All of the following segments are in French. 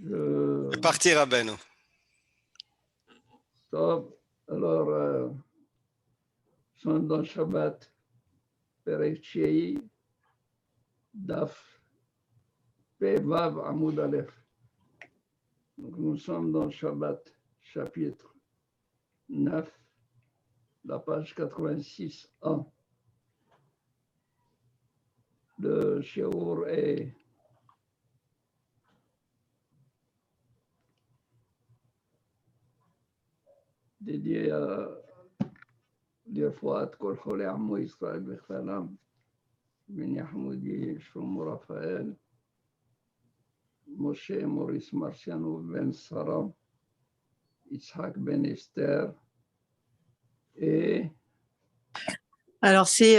Je... Partir à Beno. Stop. Alors, sont dans Shabbat, Perek Shei, Daf, Pevav Amoud Aleph. Donc, nous sommes dans Shabbat, chapitre 9, la page 86a. Le shiur est dédié à l'Irfouat Kol Cholei Amo Yisrael B'Chalam, Ben Yahmoudi, Shlomo Raphaël, Moshe Maurice Marciano Ben Sarah, Yitzhak Ben Esther et... Alors, c'est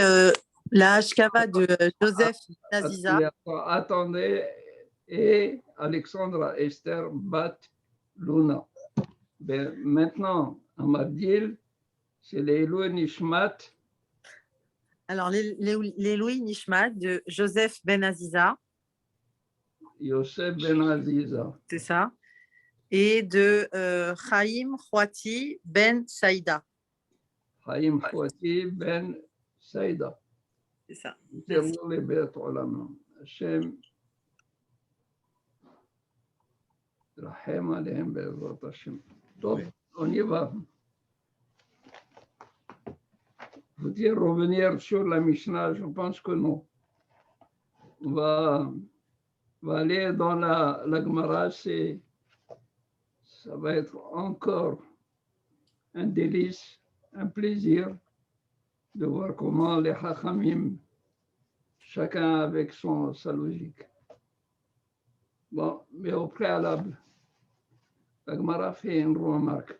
la Hashkava de Joseph Naziza. Attendez, et Alexandra Esther Bat Luna. Ben, maintenant, à Mabdil, c'est les Eloi Nishmat. Alors, les Louis Nishmat de Joseph Ben Aziza. Yosef Ben Aziza. C'est ça. Et de Chaim Chouati Ben Saïda. Chaim Chouati Ben Saïda. C'est ça. Merci. Les bêtes Hashem Rahem Alehem Be'ezrat Hashem. Donc, on y va. Faut-il revenir sur la Mishnah? Je pense que non. On va aller dans la Gemara, ça va être encore un délice, un plaisir de voir comment les Chachamim, chacun avec sa logique. Bon, mais au préalable, la Gemara fait une remarque.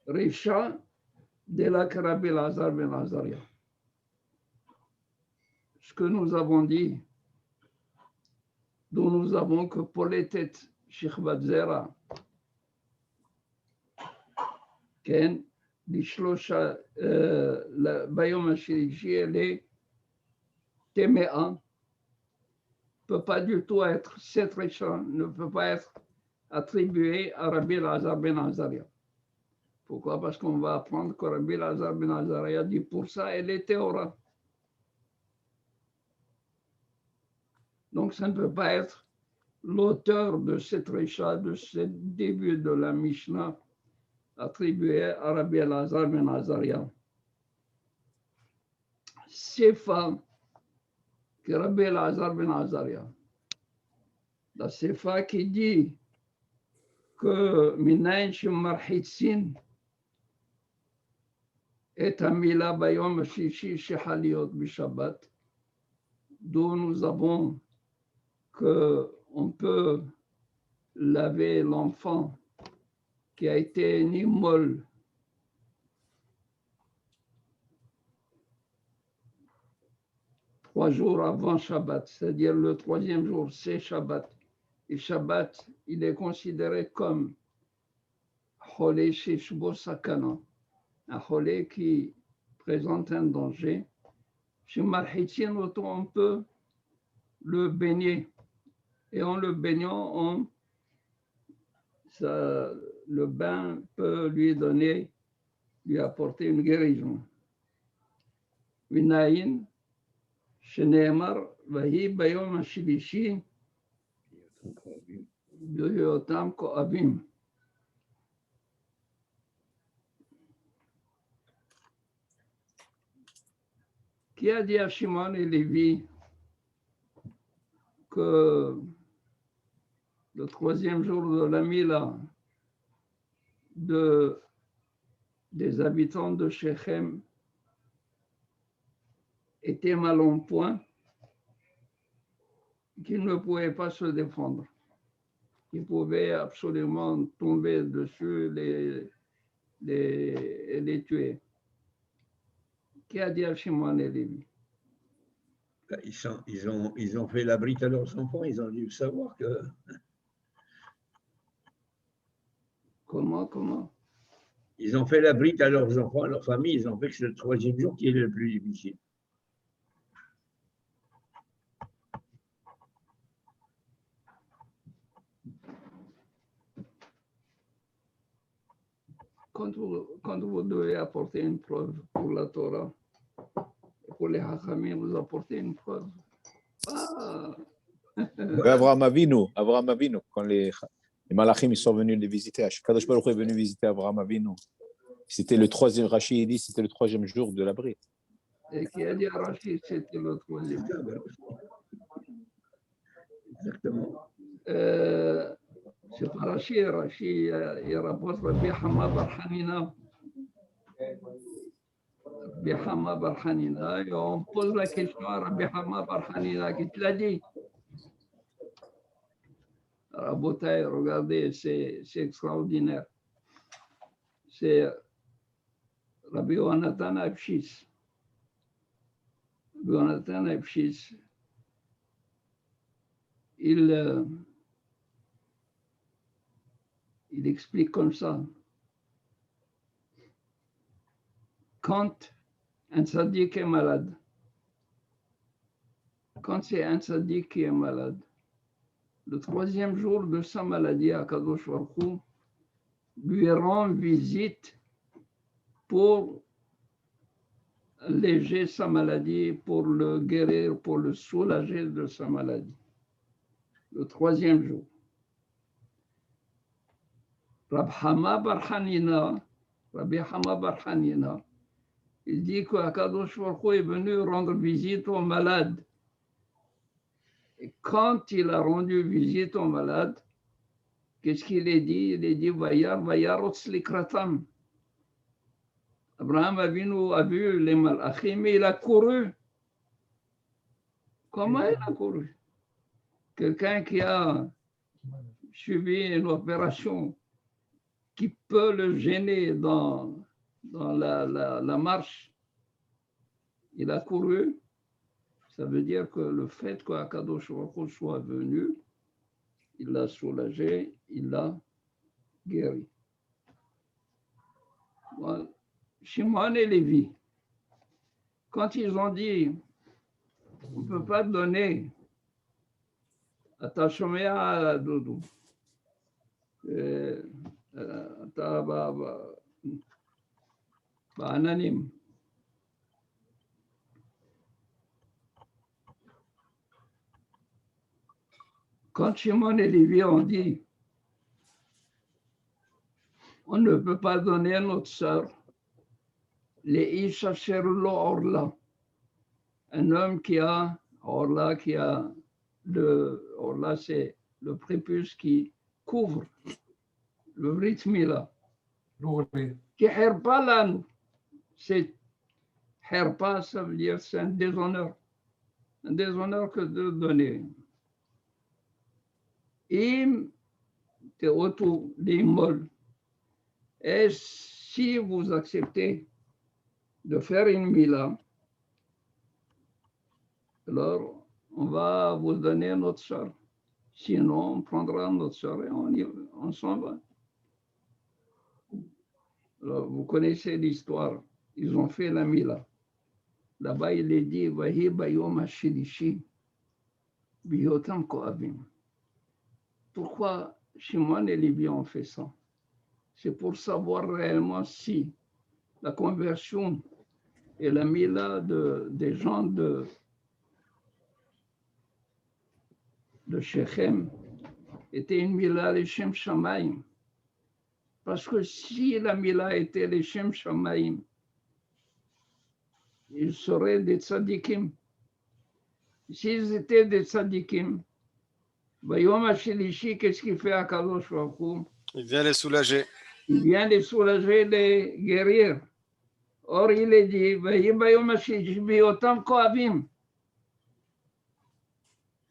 Risha de la Rabbi Elazar ben Azaria. Ce que nous avons dit, dont nous avons que pour les têtes, Shechvat Zera, Ken, l'Ishlosha, la Bayom Hashirishi, elle est Téméa, ne peut pas du tout être, cette Risha ne peut pas être attribuée à Rabbi Elazar ben Azaria. Pourquoi? Parce qu'on va apprendre que Rabbi Elazar ben Azaria dit pour ça, elle est Théora. Donc, ça ne peut pas être l'auteur de cette Risha, de ce début de la Mishnah, attribué à Rabbi Elazar ben Azaria. Sefa, que Rabbi Elazar ben Azaria, la Sefa qui dit que Minayin Shemarhitsin est Amila Bayom Shishi Shehaliot Bishabbat, d'où nous avons qu'on peut laver l'enfant qui a été né molle trois jours avant Shabbat, c'est-à-dire le troisième jour, c'est Shabbat. Et Shabbat, il est considéré comme Cholé Sheshbo Sakana, un Cholé qui présente un danger. Chez Marhitin, on peut le baigner. Et en le baignant, le bain peut lui apporter une guérison. Vinayin, Sheneemar, Vahi Bayom Hashilishi, Yotam Koavim. Qui a dit à Shimon et Lévi que le troisième jour de la Mila des habitants de Shechem était mal en point, qu'ils ne pouvaient pas se défendre. Ils pouvaient absolument tomber dessus, les tuer. Qui a dit à Shimon et Lévi? Ils ont fait l'abri à leurs enfants, ils ont dû savoir que... Comment? Ils ont fait l'abri à leurs enfants, à leur famille, ils ont fait que c'est le troisième jour qui est le plus difficile. quand vous devez apporter une preuve pour la Torah, pour les Hachamim, vous apportez une preuve. Ah. Abraham Avinu, quand les Malachim ils sont venus les visiter, Kadosh Baruch Hu est venu visiter Abraham Avinu. C'était le troisième, Rashi dit, c'était le troisième jour de la brite. Et qui a dit à Rashi, c'était le troisième. Exactement. C'est pas Rashi, il rapporte Rabbi Hama Bar Hanina. Rabbi Hama Bar Hanina, et on pose la question à Rabbi Hama Bar Hanina qui te l'a dit. Rabotai, regardez, c'est extraordinaire. C'est Rabbi Yonatan Abshis. Rabbi Yonatan Abshis, il explique comme ça. Quand un tzaddik est malade, quand c'est un tzaddik qui est malade, le troisième jour de sa maladie, Akadosh Baruch Hu lui rend visite pour alléger sa maladie, pour le guérir, pour le soulager de sa maladie. Le troisième jour. Rabbi Hama Bar Hanina, il dit qu'Akadosh Baruch Hu est venu rendre visite aux malades. Et quand il a rendu visite aux malades, qu'est-ce qu'il a dit? Il a dit Vayarotz likratam. Abraham Avinu a vu les malachim, mais il a couru. Comment il a couru? Quelqu'un qui a suivi une opération qui peut le gêner dans la marche, il a couru. Ça veut dire que le fait qu'Akadosh Baruch Hu soit venu, il l'a soulagé, il l'a guéri. Voilà. Shimon et Lévi, quand ils ont dit, on ne peut pas donner à ta Shomea à Doudou, à ta Ananim. Quand Shimon et Lévi ont dit, on ne peut pas donner à notre sœur les Ishacherlo Orla, un homme qui a Orla, Orla c'est le prépuce qui couvre le Brit Mila, qui herpa là, c'est herpa, ça veut dire c'est un déshonneur que de donner. Im te auto l'imol. Et si vous acceptez de faire une mila, alors on va vous donner notre sœur. Sinon, on prendra notre sœur et on s'en va. Alors, vous connaissez l'histoire. Ils ont fait la mila. Là-bas, il est dit, Vahi bayom hashilishi, biyotam koavim. Pourquoi Shimon et Lévi ont fait ça? C'est pour savoir réellement si la conversion et la mila des gens de Shechem était une mila leshem shamayim. Parce que si la mila était leshem shamayim, ils seraient des tzadikim. S'ils étaient des tzadikim, Bayom HaShilishi, qu'est-ce qu'il fait à Kadosh Baruch Hu? Il vient les soulager. Il vient les soulager, les guérir. Or, il est dit, Bayom HaShilishi, Biyotam Koavim.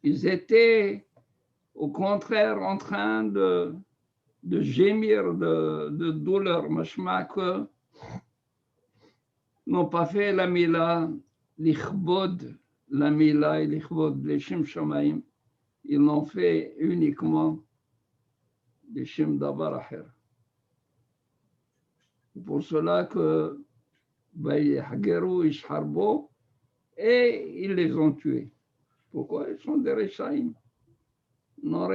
Ils étaient, au contraire, en train de gémir de douleur. Mashma que n'ont pas fait la mila, l'ichbod, la mila et l'ichbod, les Shem Shamayim. Ils l'ont fait uniquement les Shem Davar Acher. C'est pour cela que Hageru Ishharbo, et ils les ont tués. Pourquoi? Ils sont des Rechaïm. Vous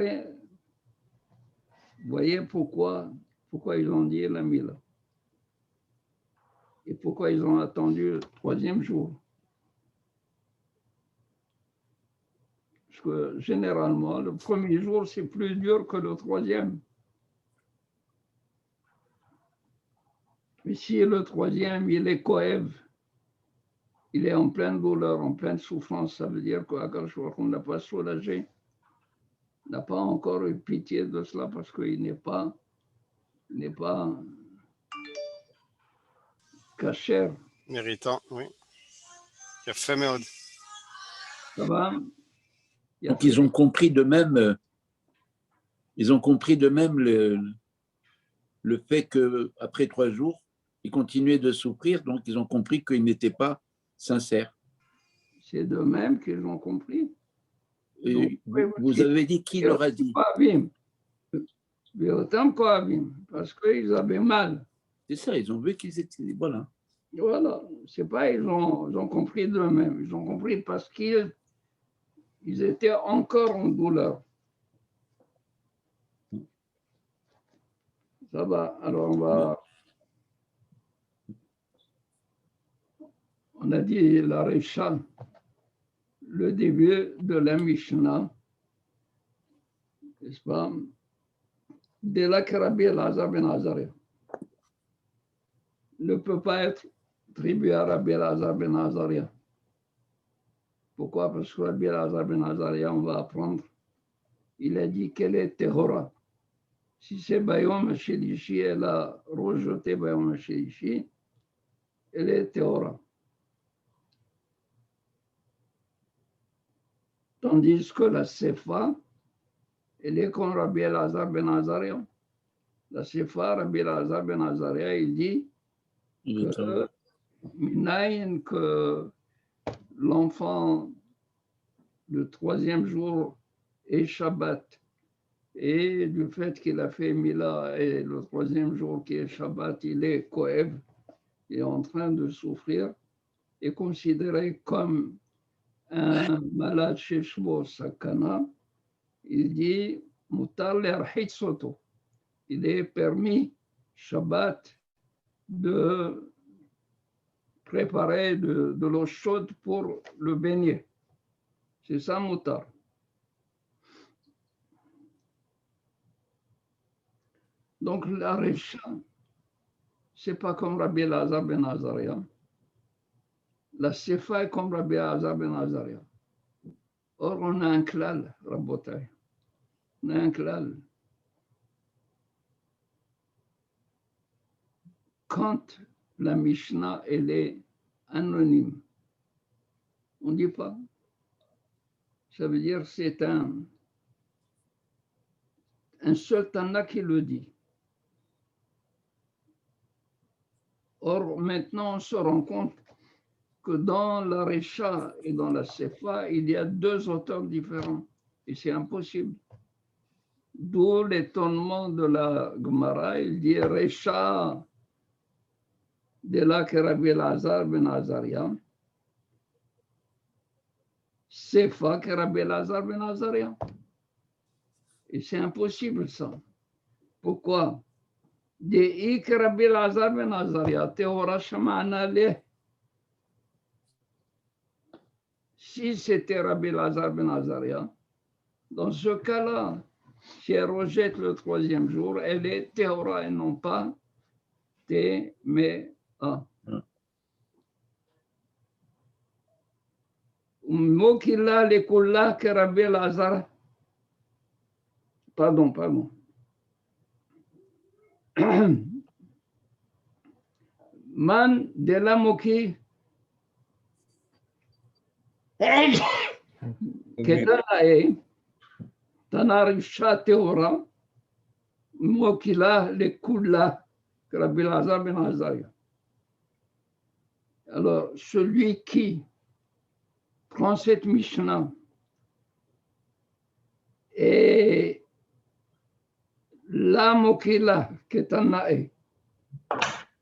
voyez pourquoi ils ont dit la Mila. Et pourquoi ils ont attendu le troisième jour? Parce que généralement, le premier jour, c'est plus dur que le troisième. Mais si le troisième, il est coève, il est en pleine douleur, en pleine souffrance, ça veut dire qu'Akadosh Baruch Hu n'a pas soulagé, n'a pas encore eu pitié de cela parce qu'il n'est pas kasher. Méritant, oui. Il a fait מאוד. Ça va? Donc ils ont compris de même, le fait qu'après 3 jours, ils continuaient de souffrir, donc ils ont compris qu'ils n'étaient pas sincères. C'est de même qu'ils ont compris. Et vous avez dit qui leur a dit? Parce qu'ils avaient mal. C'est ça, ils ont vu qu'ils étaient, voilà. Voilà, c'est pas ils ont compris d'eux-mêmes, ils ont compris parce qu'ils étaient encore en douleur. Ça va, alors on a dit la Recha, le début de la Mishnah, n'est-ce pas? Dès là que Rabbi Elazar ben Azariah ne peut pas être attribué à Rabbi Elazar ben Azariah. Pourquoi? Parce que Rabbi Elazar ben Azariah, on va apprendre, il a dit qu'elle est Tehora. Si c'est Bayom Shelishi, elle a rejeté Bayom Shelishi, elle est Tehora. Tandis que la Sefa, elle est comme Rabbi Elazar ben Azariah. La Sefa, Rabbi Elazar ben Azariah, il dit que l'enfant, le troisième jour est Shabbat, et du fait qu'il a fait Mila, et le troisième jour qui est Shabbat, il est Koev, il est en train de souffrir, est considéré comme un malade chez Shbo Sakana. Il dit Mutar le'arhit soto. Il est permis Shabbat de préparer de l'eau chaude pour le baigner. C'est ça, Mutar. Donc, la Recha, ce n'est pas comme Rabbi Elazar ben Azariah. La Sefa est comme Rabbi Elazar ben Azariah. Or, on a un klal, Rabotai. On a un klal. Quand la Mishnah, elle est anonyme, on ne dit pas. Ça veut dire que c'est un seul Tana qui le dit. Or, maintenant, on se rend compte que dans la Recha et dans la Sefa, il y a 2 auteurs différents. Et c'est impossible. D'où l'étonnement de la Gemara. Il dit Recha de là que Rabbi Elazar ben Azariah. Sefa que Rabbi Elazar ben Azariah. Et c'est impossible ça. Pourquoi? De que Rabbi Elazar ben Azariah, Tehora Shamana le. Si c'était Rabbi Elazar ben Azariah, dans ce cas-là, si elle rejette le troisième jour, elle est Tehora et non pas Temea. Mokila le kula que Rabbi Elazar. Pardon. Man de la moki. Kedanae. Tanarisha Tehora. Mokila le kula que Rabbi Elazar ben Azariah. Alors, celui qui prend cette Mishnah et la Mokila Ketanae,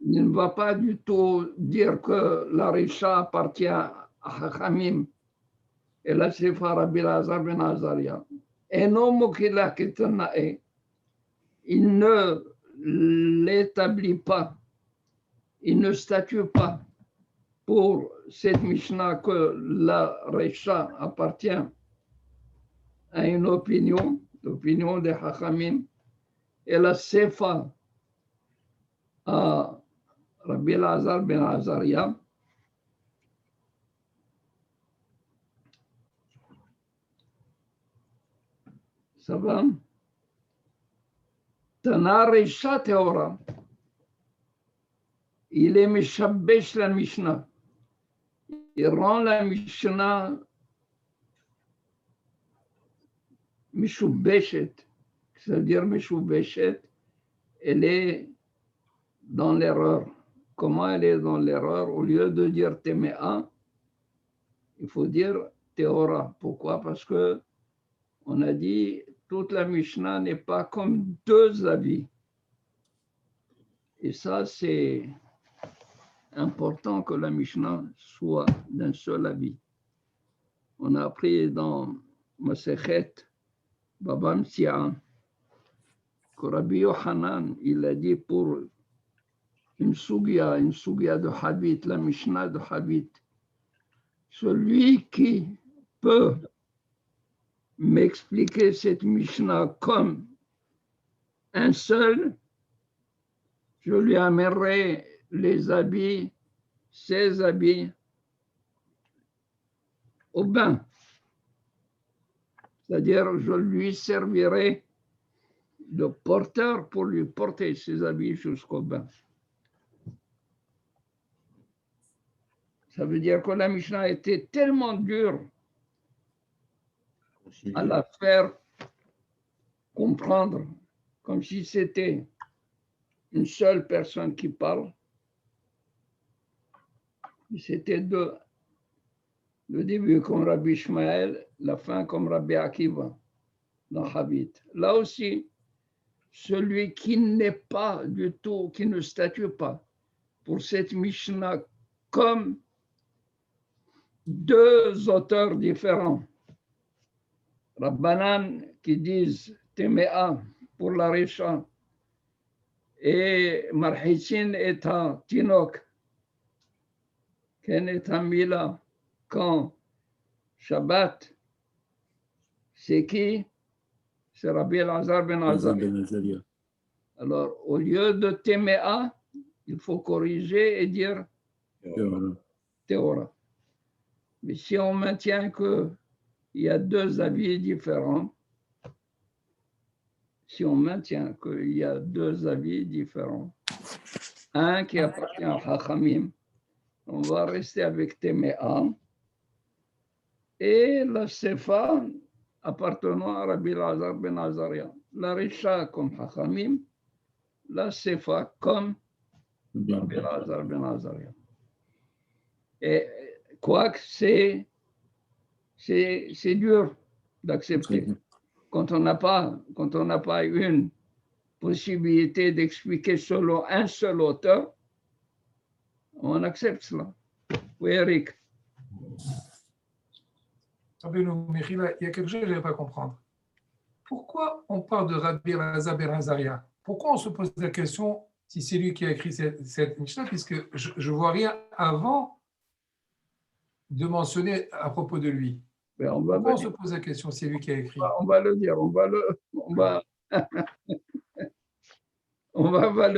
il ne va pas du tout dire que la Recha appartient à Hachamim et la Sefa Rabbi Elazar ben Azariah. Et non Mokila Ketanae, il ne l'établit pas. il ne statue pas pour cette Mishnah que la Recha appartient à une opinion, l'opinion des Hachamim, et la Sefa à Rabbi Elazar ben Azaria. Ça va? Tana Recha Teora. Il est Meshabesh la Mishnah. Il rend la Mishnah Meshubeshet. C'est-à-dire Meshubeshet, elle est dans l'erreur. Comment elle est dans l'erreur? Au lieu de dire Temea, il faut dire Teora. Pourquoi? Parce que on a dit toute la Mishnah n'est pas comme deux avis. Et ça, c'est important que la Mishnah soit d'un seul avis. On a appris dans Masechet Baba Mtsia que Rabbi Yochanan, il a dit pour une sugia de Habit, la Mishnah de Habit, celui qui peut m'expliquer cette Mishnah comme un seul, je lui amènerai les habits, ses habits, au bain. C'est-à-dire, je lui servirai de porteur pour lui porter ses habits jusqu'au bain. Ça veut dire que la Mishnah était tellement dure à la faire comprendre comme si c'était une seule personne qui parle. C'était deux. Le début comme Rabbi Ishmael, la fin comme Rabbi Akiva dans Habit. Là aussi, celui qui n'est pas du tout, qui ne statue pas pour cette Mishnah comme deux auteurs différents. Rabbanan qui disent Temea pour la Recha et Marhisin est un Tinok, Ken est un Mila, quand Shabbat, c'est qui? C'est Rabbi Elazar ben Azaria. Alors, au lieu de Temea, il faut corriger et dire Théora. Mais si on maintient qu'il y a deux avis différents, un qui appartient à Chachamim, on va rester avec Temea, et la Sefa appartenant à Rabbi Elazar ben Azaria. La Recha comme Chachamim, la Sefa comme Rabbi Elazar ben Azaria. Et quoique c'est dur d'accepter. Quand on n'a pas une possibilité d'expliquer selon un seul auteur, on accepte cela. Oui, Eric. Mechila, il y a quelque chose que je ne vais pas comprendre. Pourquoi on parle de Rabbi Elazar ben Azaria? Pourquoi on se pose la question si c'est lui qui a écrit cette Mishnah, puisque je ne vois rien avant de mentionner à propos de lui. Mais pourquoi on se pose la question si c'est lui qui a écrit? On va le dire, on va le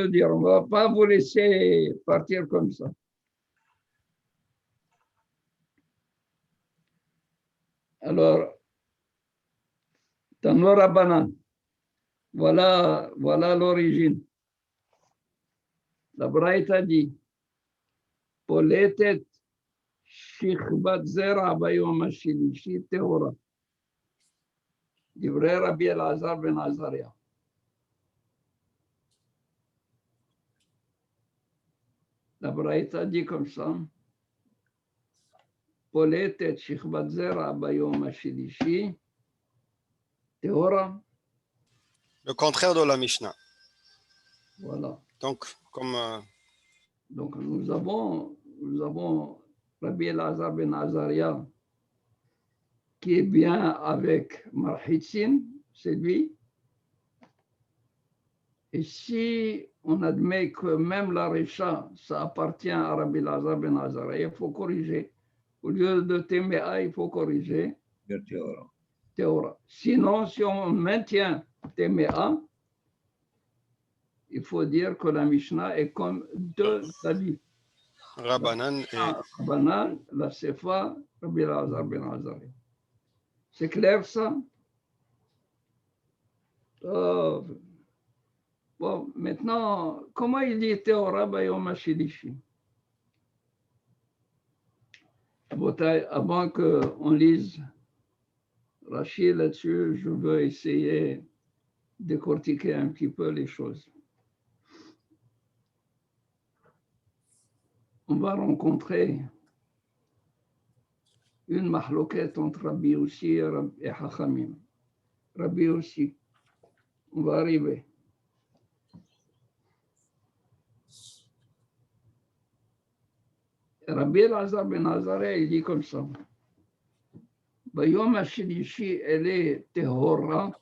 dire, on ne va pas vous laisser partir comme ça. Alors, Tano Rabbanan, voilà l'origine. La Braïta dit, Poletet Shichbat Zera Bayom Ashilishi Teora. Divrei Rabbi Elazar ben Azaria. La Braïta dit comme ça, Poletet Shichbat Zera Bayom Ashilishi Teora. Le contraire de la Mishnah. Voilà. Donc, comme... Donc, nous avons Rabbi Elazar ben Azaria qui est bien avec Marhitzin, c'est lui. Et si on admet que même la Recha, ça appartient à Rabbi Lazar ben Azariah, il faut corriger. Au lieu de Téméa, il faut corriger Théora. Sinon, si on maintient Téméa, il faut dire que la Mishnah est comme deux avis. Rabbanan et Rabbanan, la Sefa, Rabbi Lazar ben Azariah. C'est clair ça? Bon, maintenant, comment il dit Théora Bayom HaShilishi? Avant qu'on lise Rashi là-dessus, je veux essayer de décortiquer un petit peu les choses. On va rencontrer une mahloquette entre Rabbi Yossi et Hachamim. Rabbi Yossi, on va arriver. Rabbi Lazar ben Azariah, il dit comme ça. Bayom HaShilishi, elle est Tehora,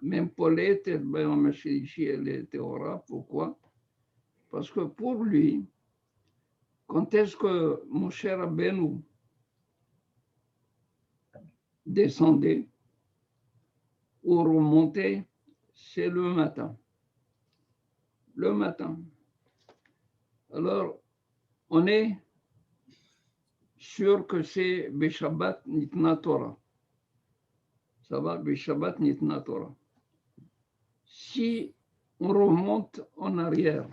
même Paulette, Bayom HaShilishi, elle est Tehora. Pourquoi? Parce que pour lui, quand est-ce que Moshe Rabbeinu descendait ou remontait, c'est le matin. Le matin. Alors, on est sûr que c'est Beshabbat Nitna Torah. Ça va, Beshabbat Nitna Torah. Si on remonte en arrière,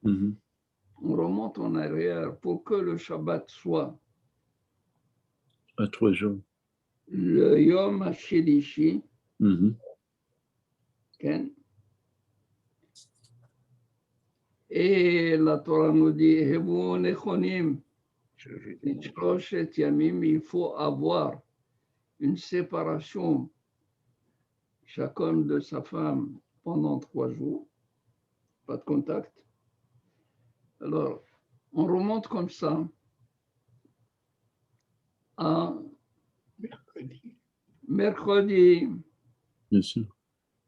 on remonte en arrière pour que le Shabbat soit À 3 jours. le Yom HaShilishi, et la Torah nous dit, Hevu Nechonim, il faut avoir une séparation, chacun de sa femme, pendant 3 jours, pas de contact. Alors, on remonte comme ça à mercredi. Bien sûr.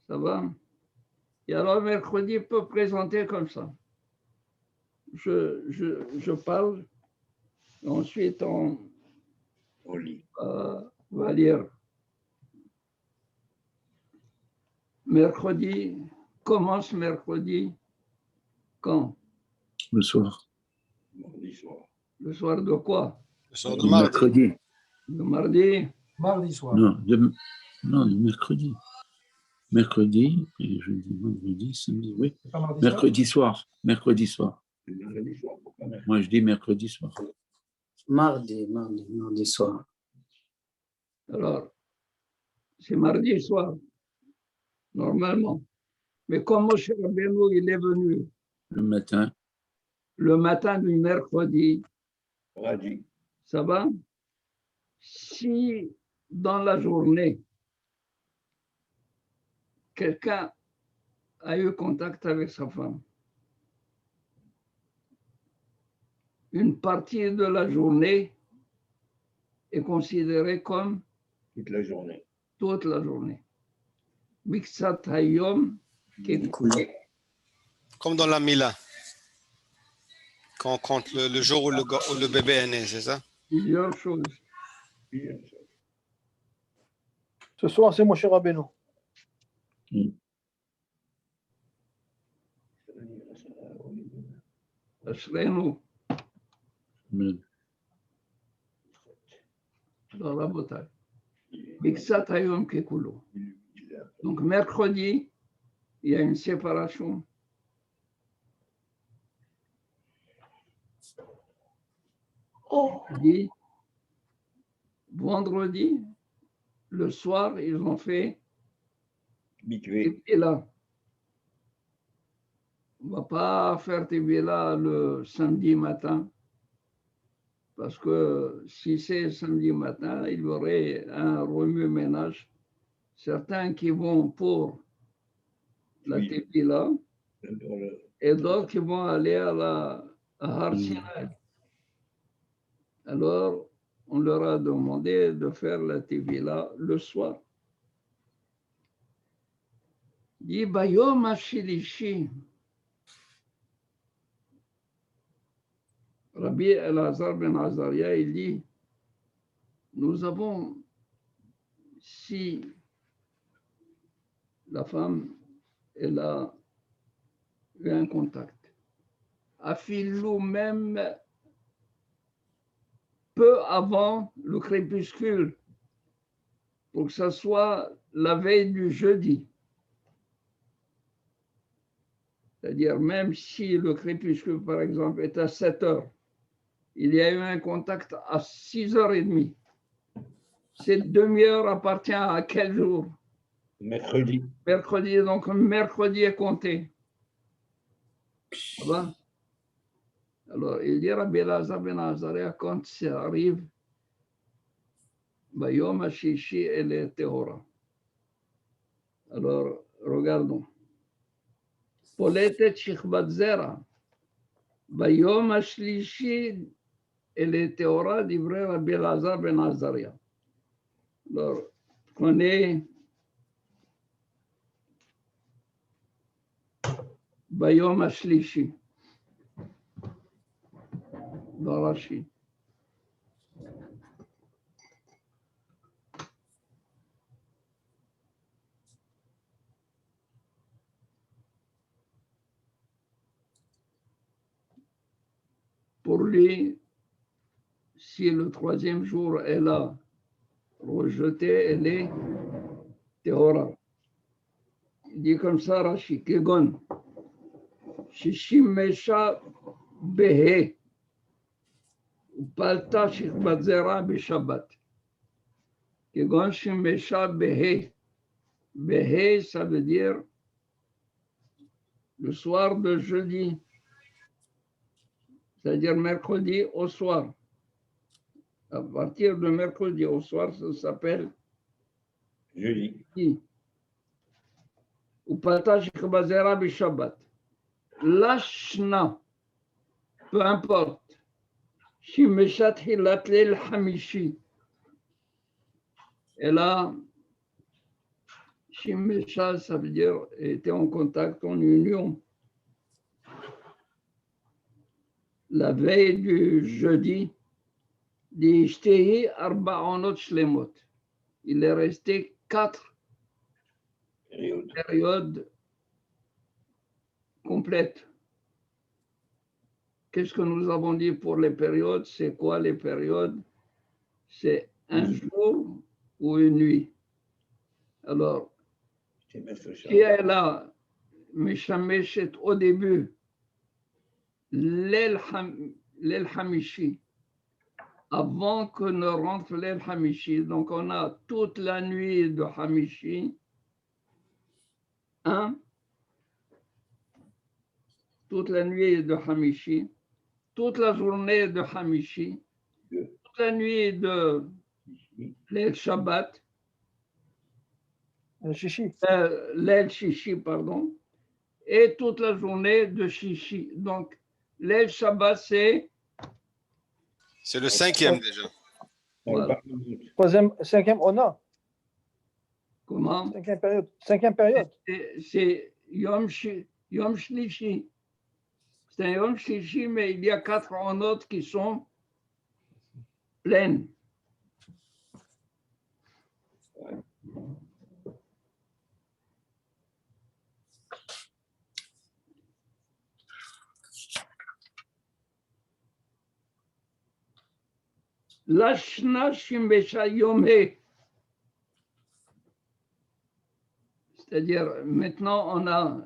Ça va? Et alors, mercredi peut présenter comme ça. Je parle, ensuite on va lire. Mercredi, commence mercredi, quand? Le soir. Le soir de quoi? le soir de Le mardi. mercredi. Le mardi? Mardi soir. Non, le mercredi. Mercredi, et jeudi, vendredi, samedi, oui. C'est pas mardi soir? Mercredi soir. Mercredi soir. Moi, je dis mercredi soir. Mardi soir. Alors, c'est mardi soir, normalement. Mais comme Moshe Rabbeinu, il est venu Le le matin matin. du mercredi, ça va? Si dans la journée, quelqu'un a eu contact avec sa femme, une partie de la journée est considérée comme Toute la journée. toute la journée. Miksat Hayom, Comme dans la Mila. Quand on compte le jour où le bébé est né, c'est ça? plusieurs choses. Ce soir, c'est Moshe Rabbeinu. Ashrenu, Amen. dans la bataille. Miksat Hayom Kekulo. Donc, mercredi, il y a une séparation. Vendredi, le soir, ils ont fait Tevila. On ne va pas faire Tevila le samedi matin, parce que si c'est samedi matin, il y aurait un remue-ménage. Certains qui vont pour la Tevila et d'autres qui vont aller à Har Sinai. Alors, on leur a demandé de faire la Tevila le soir. dit Bayom Hashilishi. Rabbi Elazar ben Azaria, il dit, nous avons, si la femme, elle a eu un contact, affilou même peu avant le crépuscule, pour que ce soit la veille du jeudi. C'est-à-dire, même si le crépuscule, par exemple, est à 7 heures, il y a eu un contact à 6h30. Cette demi-heure appartient à quel jour? Mercredi. Mercredi, donc mercredi est compté. Ça va? Alors, il dit Rabbi Elazar ben Azaria, quand ça arrive, Bayom Hashishi et les Tehora. Alors, regardons. Poletet Shichbat Zera. Bayom Hashlishi et les Tehora d'Ivray Rabbi Elazar ben Azaria. Alors, prenez Bayom Hashlishi. Dans Rashi. Pour lui, si le troisième jour elle a rejeté, elle est Tehora. Il dit comme ça, Rashi, Kegon, Shishim Mesha Behe, Upalta Shichbat Zera B'Shabbat. Kegon Shishim Mesha Behe. Behe, ça veut dire le soir de jeudi, c'est-à-dire mercredi au soir. À partir de mercredi au soir, ça s'appelle jeudi. Ou partage Bazera Bishabbat. Lashna, peu importe. Shimeshat Hilat Lel Hamishi. Et là, Shimeshat, ça veut dire était en contact, en union. La veille du jeudi, d'Ishtehi Arba'onot Shlemot. Il est resté 4 périodes complètes. Qu'est-ce que nous avons dit pour les périodes? C'est quoi les périodes? C'est un jour ou une nuit. Alors, si elle a Mishameshet au début, l'El Hamishi, avant que ne rentre l'El Hamishi, donc on a toute la nuit de Hamishi, toute la nuit de Hamishi, toute la journée de Hamishi, toute la nuit de l'El Shabbat, l'El Shishi, pardon, et toute la journée de Shishi. Donc, l'El Shabbat, c'est... C'est le 5e déjà. Voilà. Cinquième Ona. Comment? Cinquième période. C'est Yom Shlishi. C'est un Yom Shlishi, mais il y a 4 onotes qui sont pleines. Lashna Shimbesha Yom He. C'est-à-dire, maintenant,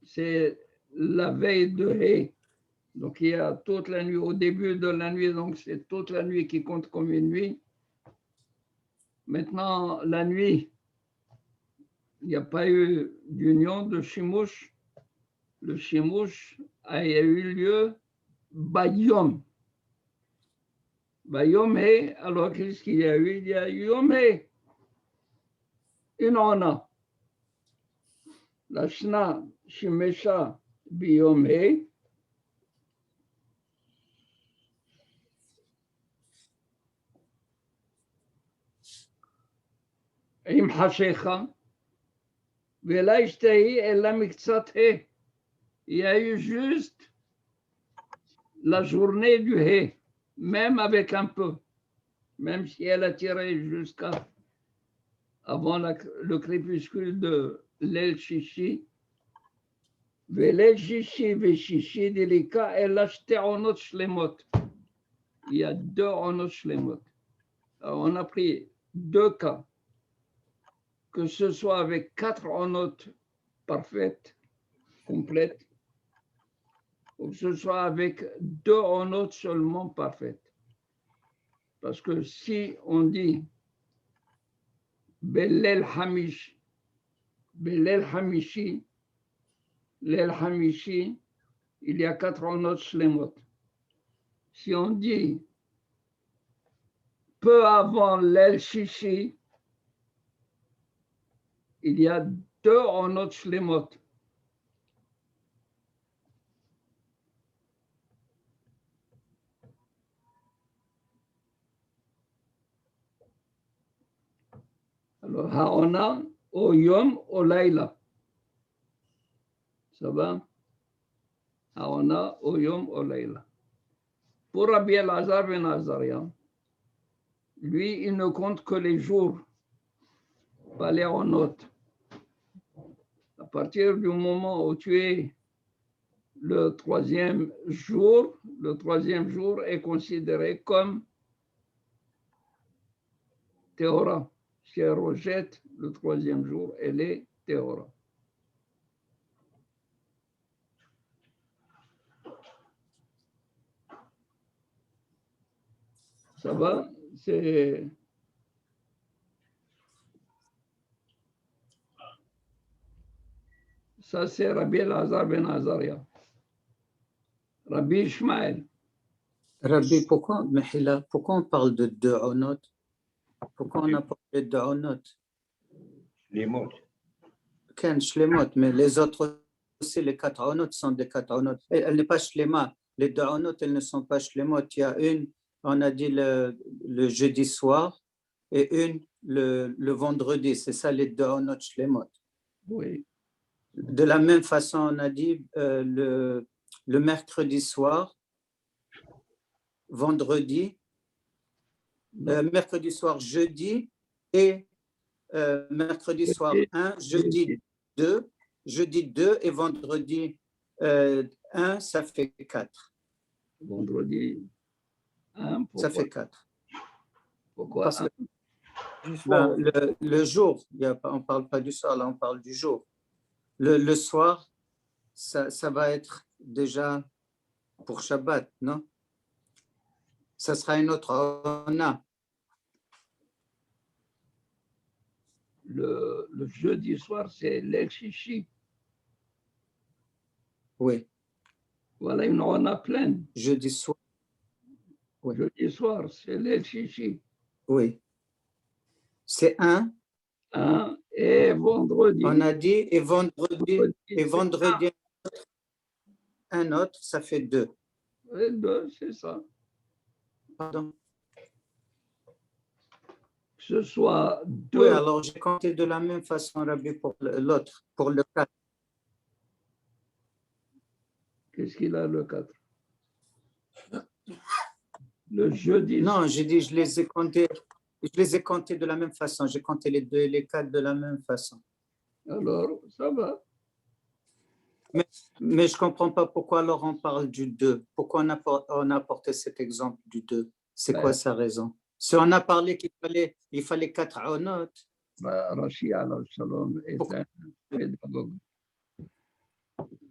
c'est la veille de He. Donc, il y a toute la nuit, au début de la nuit, donc c'est toute la nuit qui compte comme une nuit. Maintenant, la nuit, il n'y a pas eu d'union de Shimouch. Le Shimouch a eu lieu Bayom. Bayom He, alors qu'est-ce qu'il y a eu? Il y a eu Yom He. Une Ona. La Shna Shimesha Biyom He. Im Hashecha. Vela ishtahi ella miktsat he. Il y a eu juste la journée du he, même avec un peu, même si elle a tiré jusqu'à avant le crépuscule de l'El Shishi. Velel Shishi Veshishi Delika ella shte onot shlemot. Il y a 2 onot shlemot. Alors, on a pris 2 cas, que ce soit avec 4 onotes parfaites, complètes, ou que ce soit avec 2 onotes seulement parfaites. Parce que si on dit Belel Hamishi, l'El Hamishi, il y a 4 onotes shlemot. Si on dit peu avant l'El Shishi, il y a 2 onot shlemot. Alors, Haona, au Yom, au Laila. Ça va? Haona, au Yom, au Laila. Pour Rabbi Elazar ben Azaria, lui, il ne compte que les jours, pas les onotes. À partir du moment où tu es le 3e jour est considéré comme Théora. Si elle rejette le 3e jour, elle est Théora. Ça va? C'est... Ça, c'est Rabbi Elazar ben Azaria. Rabbi Ishmael. Rabbi, pourquoi on parle de 2 onot? Pourquoi on a parlé de 2 onot? Les mots. Ken shlemot, mais les autres aussi, les 4 onot sont des 4 onot. Elle n'est pas shlema. Les 2 onot, elles ne sont pas shlemot. Il y a une, on a dit le jeudi soir, et une le vendredi. C'est ça les 2 onot shlemot. Oui. De la même façon, on a dit le mercredi soir, vendredi, mercredi soir, jeudi, et mercredi soir 1, jeudi 2 et vendredi 1, ça fait 4. Vendredi 1, ça fait 4. Pourquoi? Parce que ben, le jour, on ne parle pas du soir, là on parle du jour. Le soir, ça va être déjà pour Shabbat, non? Ça sera une autre ona. Le jeudi soir, c'est l'El Shishi. Oui. Voilà une ona pleine. Jeudi soir. Oui. Jeudi soir, c'est l'El Shishi. Oui. C'est 1. Et vendredi. On a dit, et vendredi un autre, ça fait 2. Et 2, c'est ça. Pardon. Que ce soit 2. Oui, alors j'ai compté de la même façon, Rabbi, pour l'autre, pour le 4. Qu'est-ce qu'il a, le 4? Le jeudi. Non, j'ai dit, je les ai comptés de la même façon. J'ai compté les 2 et les 4 de la même façon. Alors, ça va. Mais je ne comprends pas pourquoi alors on parle du 2. Pourquoi on a apporté cet exemple du 2? C'est quoi sa raison? Si on a parlé qu'il fallait 4 onot. Rashi al-Shalom est un pédagogue.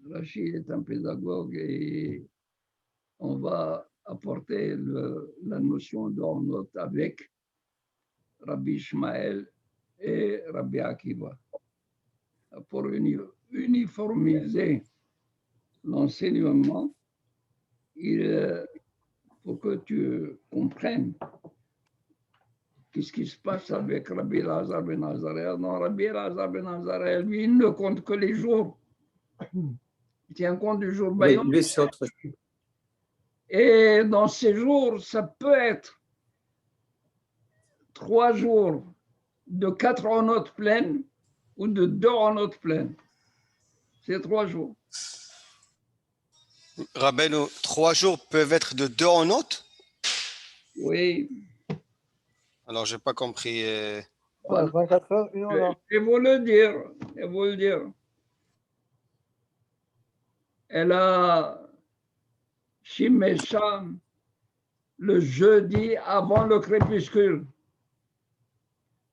Rashi est un pédagogue et on va apporter la notion de onot avec Rabbi Ishmael et Rabbi Akiva pour uniformiser l'enseignement, pour que tu comprennes qu'est-ce qui se passe avec Rabbi Elazar ben Azaria. Non, Rabbi Elazar ben Azaria, lui, il ne compte que les jours. Il tient compte du jour Bayom. Oui, lui, c'est autre chose. Et dans ces jours, ça peut être 3 jours de 4 onotes pleines ou de 2 onotes pleines. C'est 3 jours. Rabbeinu, 3 jours peuvent être de 2 en note? Oui, Alors, j'ai pas compris. Ouais, 24 heures, une ona. je vais vous le dire. Je vais vous le dire. Elle a Shimesha le jeudi avant le crépuscule.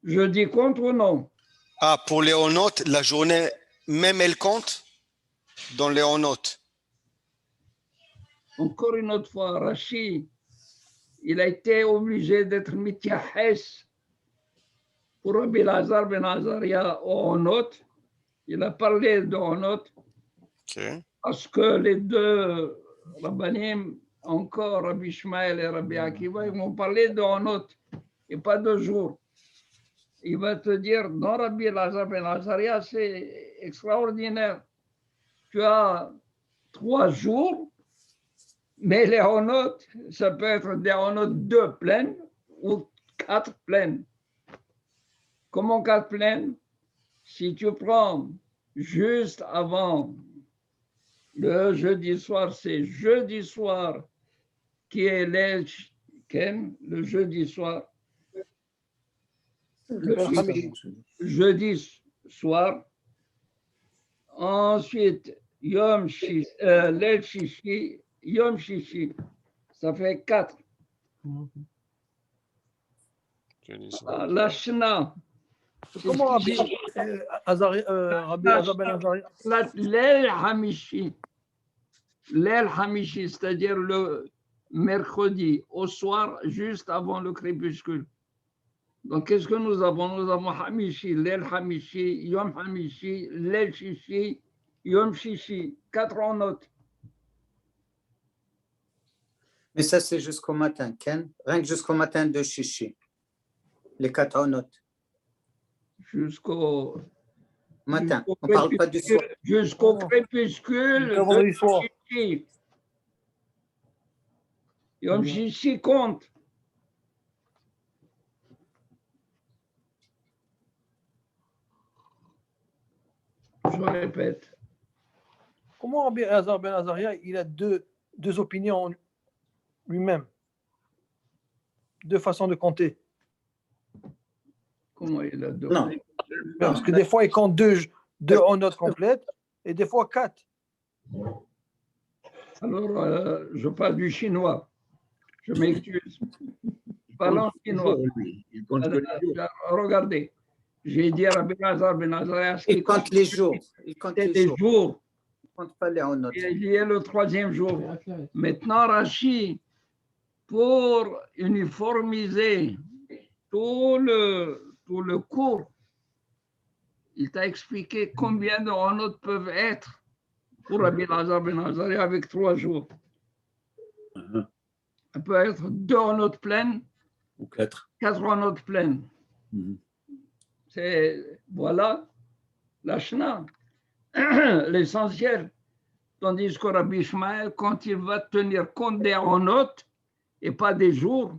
Jeudi compte ou non? Ah, pour les en note, la journée même elle compte dans les en note. Encore une autre fois, Rachid, il a été obligé d'être mitiahes pour Rabbi Lazar ben Azaria au Honot. Il a parlé de Honot Ok. parce que les deux Rabbanim, encore Rabbi Ishmael et Rabbi Akiva, ils vont parler de Honot et pas de jour. Il va te dire, non, Rabbi Lazar ben Azaria, c'est extraordinaire. Tu as 3 jours, mais les Honot, ça peut être des Honot 2 pleines ou 4 pleines. Comment 4 pleines? Si tu prends juste avant le jeudi soir, c'est jeudi soir qui est le jeudi soir. Jeudi soir. Ensuite, Yom Shishi, Yom Shishi, ça fait 4. La Shna. Comment Rabbi Azar ben Azaria? L'El Hamishi. L'El Hamishi, c'est-à-dire le mercredi au soir, juste avant le crépuscule. Donc, qu'est-ce que nous avons? Nous avons Hamishi, l'El Hamishi, Yom Hamishi, l'El Shishi, Yom Shishi. 4 en note. Mais ça, c'est jusqu'au matin, Ken. Rien que jusqu'au matin de Shishi. Les 4 en note. Jusqu'au Matin. On ne parle pas du soir. Jusqu'au crépuscule Le vendredi de soir. Shishi. Yom Shishi compte. Je répète. Comment Rabbi Azar ben Azaria, il a deux opinions lui-même? 2 façons de compter. Comment il a deux? Non. Parce que des fois, il compte 2 en note complète et des fois 4. Alors, je parle du chinois. Je m'excuse. Je parle en chinois. Il compte que les jours. Regardez, j'ai dit à Rabbi Lazar ben Azaria, Il compte les jours. Il compte c'est les des jours. jours. Il compte pas les en note. Il y a le 3e jour. Maintenant, Rachid, pour uniformiser tout le cours, il t'a expliqué combien de notes peuvent être pour Rabbi Lazar ben Azaria avec 3 jours. Ça peut être 2 notes pleines Ou 4. 4 notes pleines. C'est, voilà, la Shna, l'essentiel. Tandis que Rabbi Ishmael, quand il va tenir compte des notes et pas des jours,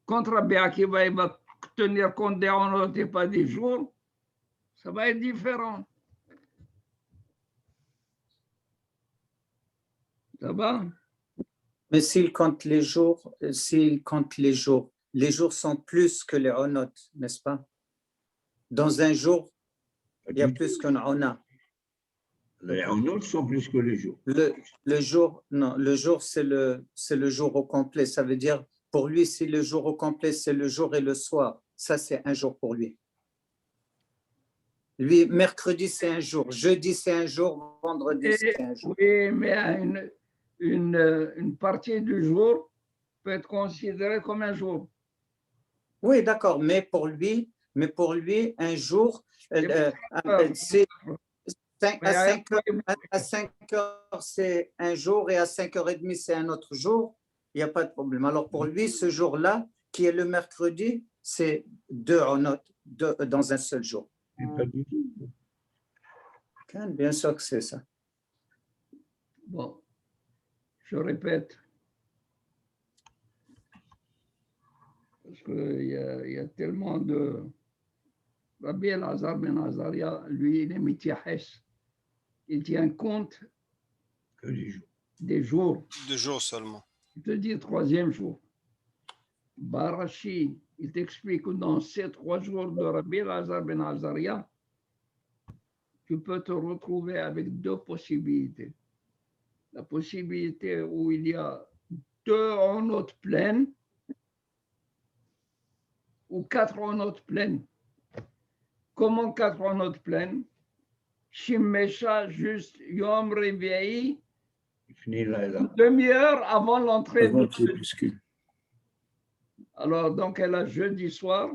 quand Rabbi Akiva il va tenir compte des notes et pas des jours, ça va être différent. Ça va? Mais s'il compte les jours, les jours sont plus que les onotes, n'est-ce pas? Dans un jour, il y a plus qu'un ona. Les notes sont plus que les jours. Le jour, non, le jour, c'est le jour au complet. Ça veut dire, pour lui, si le jour au complet, c'est le jour et le soir, ça, c'est un jour pour lui. Lui, mercredi, c'est un jour. Jeudi, c'est un jour. Vendredi, c'est un jour. Oui, mais une partie du jour peut être considérée comme un jour. Oui, d'accord, mais pour lui, un jour, c'est à 5 heures, c'est un jour et à 5h30, c'est un autre jour. Il n'y a pas de problème. Alors pour lui, ce jour-là, qui est le mercredi, c'est 2 notes dans un seul jour. Pas du tout. Bien sûr que c'est ça. Bon, je répète. Parce qu'il y a tellement Rabbi Elazar ben Azaria, lui, il est mitiahes. Il tient compte Que les jours. des jours. 2 jours seulement. Il te dit troisième jour. Barashi, il t'explique que dans ces 3 jours de Rabbi Elazar ben Azaria, tu peux te retrouver avec 2 possibilités. La possibilité où il y a 2 notes pleines ou 4 notes pleines. Comment 4 notes pleines? Shimesha, juste Yom Revi'i, Fini là et là. une demi-heure avant l'entrée Avant de le crépuscule. Alors, donc, elle a jeudi soir,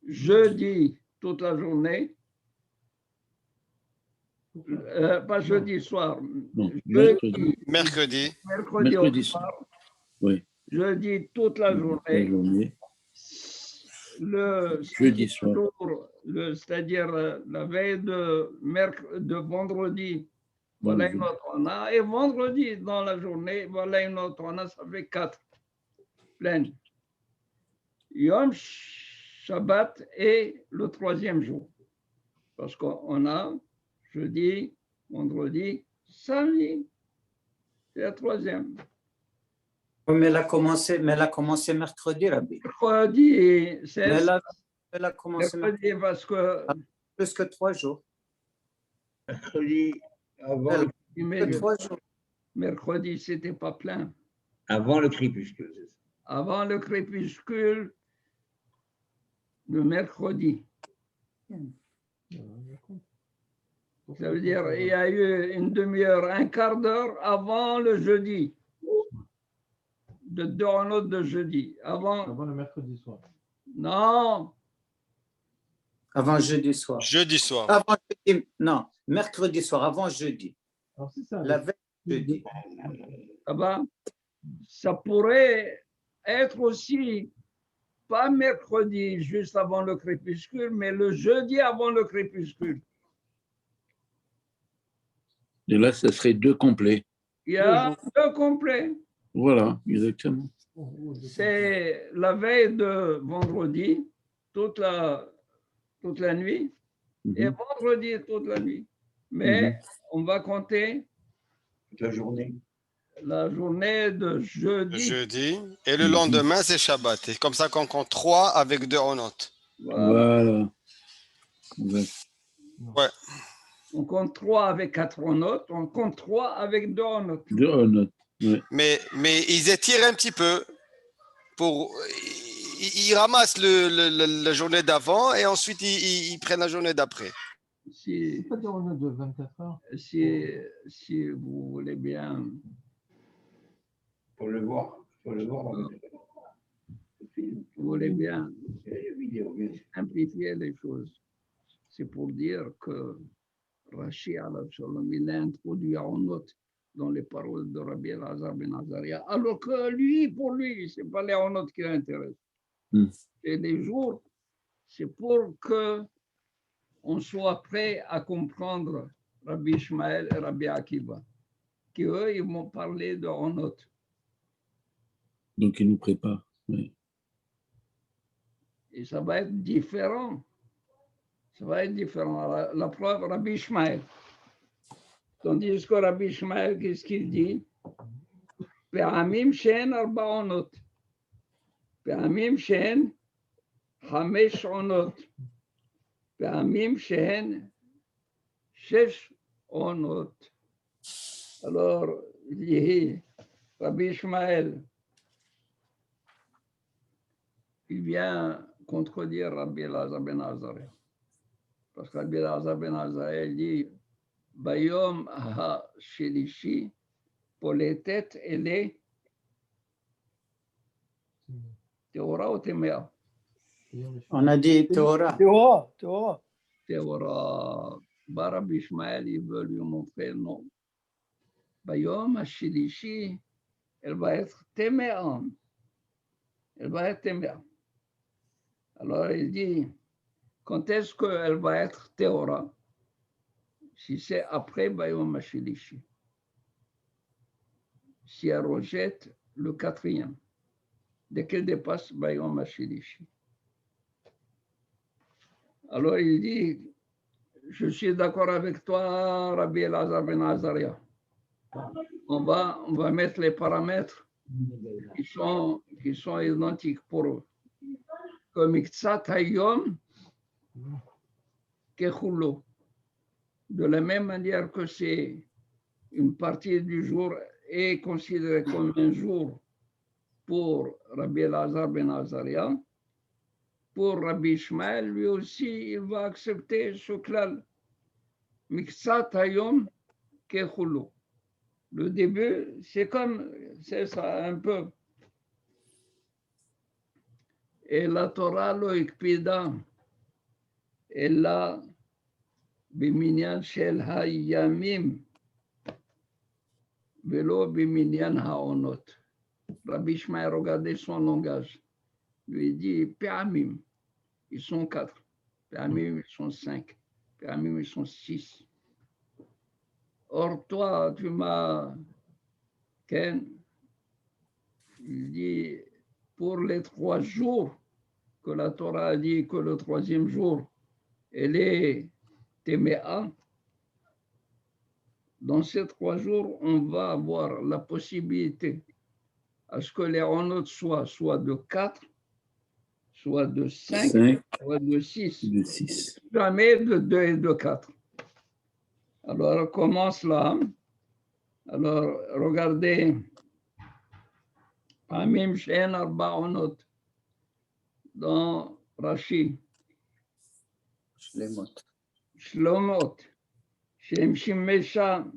jeudi toute la journée, pas jeudi soir, Non, jeudi, Mercredi, mercredi au mercredi soir, soir. Oui, jeudi toute la la journée, journée. le Jeudi soir. jour, c'est-à-dire la veille de vendredi, voilà une autre Ana, et vendredi dans la journée, voilà une autre Ana, ça fait 4 pleines. Yom Shabbat est le 3e jour, parce qu'on a jeudi, vendredi, samedi, c'est la 3e. Mais elle a commencé mercredi, Rabbi. Mercredi, c'est Mais elle a commencé mercredi parce que plus que 3 jours. Mercredi, avant, Elle- mais Que 3 jours. mercredi, c'était pas plein. avant le crépuscule. c'est ça. Avant le crépuscule, le mercredi. Ça veut dire il y a eu une demi-heure, un quart d'heure avant le jeudi. De 2 en autre de jeudi. Avant le mercredi soir. non, Avant jeudi soir. jeudi soir. Avant jeudi, non, mercredi soir, avant jeudi. Alors, c'est ça. La veille de jeudi. ça va. Ça pourrait être aussi pas mercredi juste avant le crépuscule, mais le jeudi avant le crépuscule. Et là, ça serait 2 complets. Il y a 2 complets. Voilà, exactement. C'est la veille de vendredi, toute la nuit, et Mhm. vendredi toute la nuit. Mais on va compter Toute la journée. la journée de jeudi. Jeudi. Et le lendemain, c'est Shabbat. C'est comme ça qu'on compte 3 avec 2 en note. Voilà. Voilà. Ouais. On compte 3 avec 4 en note, on compte 3 avec 2 en note. 2 en note. Ouais. Mais ils étirent un petit peu pour. Ils ramassent la journée d'avant et ensuite ils prennent la journée d'après. Si, Pas dire on est de 24 heures. si vous voulez bien, Pour le voir. Pour le voir dans le film. vous voulez bien Les vidéos, bien sûr. simplifier les choses. C'est pour dire que Rashi al-Shalom, il a introduit en note dans les paroles de Rabbi Elazar ben Azaria, alors que lui, pour lui, ce n'est pas les en note qui l'intéressent. Et les jours, c'est pour que on soit prêt à comprendre Rabbi Ishmael et Rabbi Akiva, qui eux, ils m'ont parlé de en note. Donc, il nous prépare. Ouais. Et ça va être différent. Ça va être différent. La preuve, Rabbi Ishmael. Tandis que Rabbi Ishmael, qu'est-ce qu'il dit? Pe'amim shen arba onot. Pe'amim shen chamesh onot. Pe'amim shen shesh onot. Alors, il dit, Rabbi Ishmael, il vient contredire Rabbi Elazar ben Azaria. Parce que Rabbi Elazar ben Azaria dit Bayom ha-shelishi, pour les têtes et les Théora ou Téméa? On a dit Torah. Théora, Théora. Théora. Rabbi Ishmael, il veut lui montrer non. Bayom ha-shelishi, elle va être Téméa. Elle va être Téméa. Alors il dit, quand est-ce qu'elle va être Théora? Si c'est après Bayom ha-shelishi. Si elle rejette le 4e, dès qu'elle dépasse Bayom ha-shelishi. Alors il dit, je suis d'accord avec toi, Rabbi Elazar ben Azaria. On va mettre les paramètres qui sont identiques pour eux. Comme Iktsat Hayom Kechullo. De la même manière que c'est une partie du jour est considérée comme un jour pour Rabbi Elazar ben Azaria, pour Rabbi Ishmael, lui aussi, il va accepter ce klal. Miksat Hayom Kechullo. Le début, c'est ça, un peu. Et la Torah lo ikpida, אלא במניין של הימים ולא במניין העונות. Rabbi Ishmael regardait son langage. Lui dit, Péamim, ils sont 4. Péamim, ils sont 5. Péamim, ils sont 6. Or, toi, tu m'as... Ken, il dit, pour les 3 jours, que la Torah a dit que le 3e jour, elle est Téméa. Dans ces 3 jours, on va avoir la possibilité à ce que les onotes soient de 4, soit de 5, soit de 6. Jamais de 2 et de 4. Alors, on commence là. Alors, regardez. Amim Shen Arba Onot. Dans Rashi. Shlomot. Shem Shimesha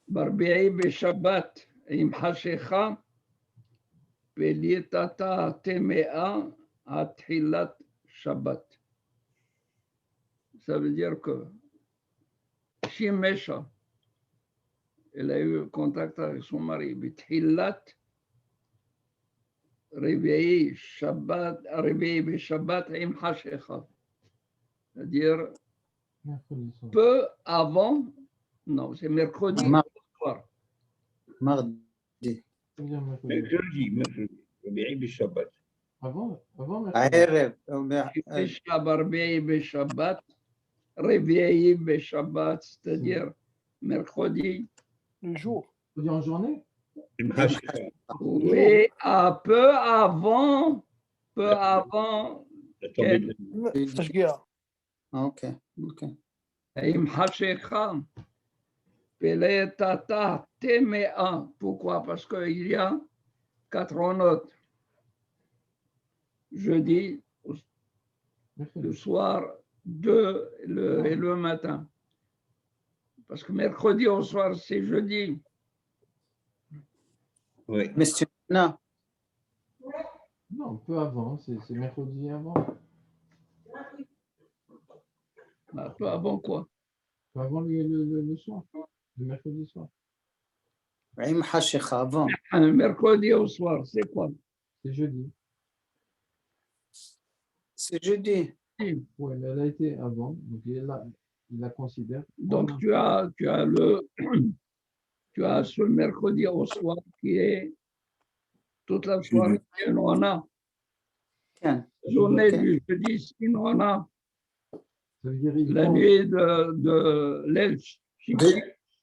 Barbi'i Beshabbat. עם חשיכה וליטתה טמאה עד תחילת שבת. Ça veut dire que Shimesha, elle a eu contact avec son mari, בתחילת רביעי בשבת עם חשיכה. C'est-à-dire peu avant, non, c'est mercredi soir. Mardi. Mercredi. Rabbi Bishabbat. Avant הערב. Barbi'i Beshabbat, Réveillé Beshabbat, c'est-à-dire mercredi. Le jour. Tu dis en journée? Oui, peu avant. Ok. עם חשיכה. ולטאטא טמאה. Pourquoi? Parce qu'il y a 4 onotes. Jeudi, le soir, 2 et le matin. Parce que mercredi au soir, c'est jeudi. Oui. Mais c'est non. Non, peu avant, c'est mercredi avant. Peu avant quoi? Peu avant le soir, le mercredi soir. עם חשיכה avant. Mercredi au soir, c'est quoi? C'est jeudi. C'est jeudi. Oui, mais elle a été avant, donc il la considère. Donc tu as ce mercredi au soir qui est toute la soirée, on a. Journée du jeudi, sinon on a la nuit de l'Elch.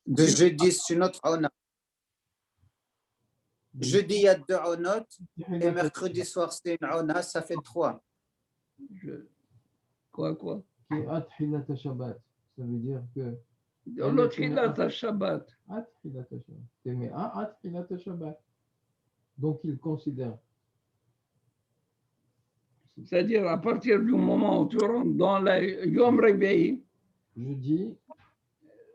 De jeudi, c'est notre ona. Jeudi, il y a 2 onotes et mercredi soir, c'est une ona, ça fait 3. Quoi? Qui est Athilat Shabbat. Ça veut dire que. L'Athilat Shabbat. Athilat Shabbat. Téméa Athilat Shabbat. Donc il considère. C'est-à-dire à partir du moment où tu rentres dans la Yom Réveil, jeudi,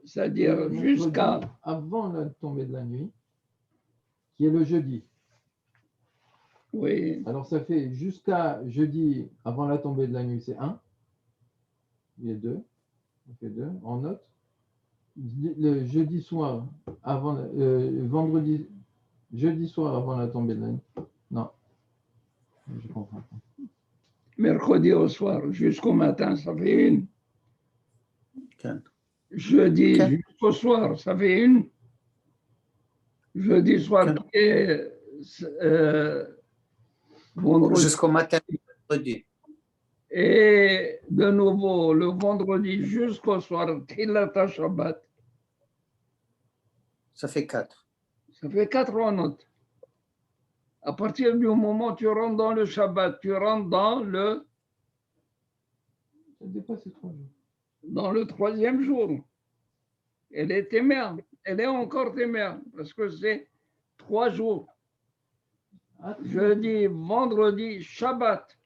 c'est-à-dire jusqu'à avant la tombée de la nuit, qui est le jeudi. Oui. Alors ça fait jusqu'à jeudi avant la tombée de la nuit, c'est 1. Il y a 2. On fait 2 en note. Le jeudi soir avant vendredi, jeudi soir avant la tombée de la nuit. Non. Je comprends pas. Mercredi au soir jusqu'au matin, ça fait 1. Jeudi jusqu'au soir, ça fait 1. Jeudi soir et vendredi. Jusqu'au matin, vendredi. Et de nouveau, le vendredi jusqu'au soir, Tchilata Shabbat, Ça fait 4. ça fait 4 notes. À partir du moment où tu rentres dans le Shabbat, tu rentres Ça dépasse les 3 jours. dans le 3e jour. Elle est témère. Elle est encore témère parce que c'est 3 jours. Ah, Jeudi, vendredi, Shabbat.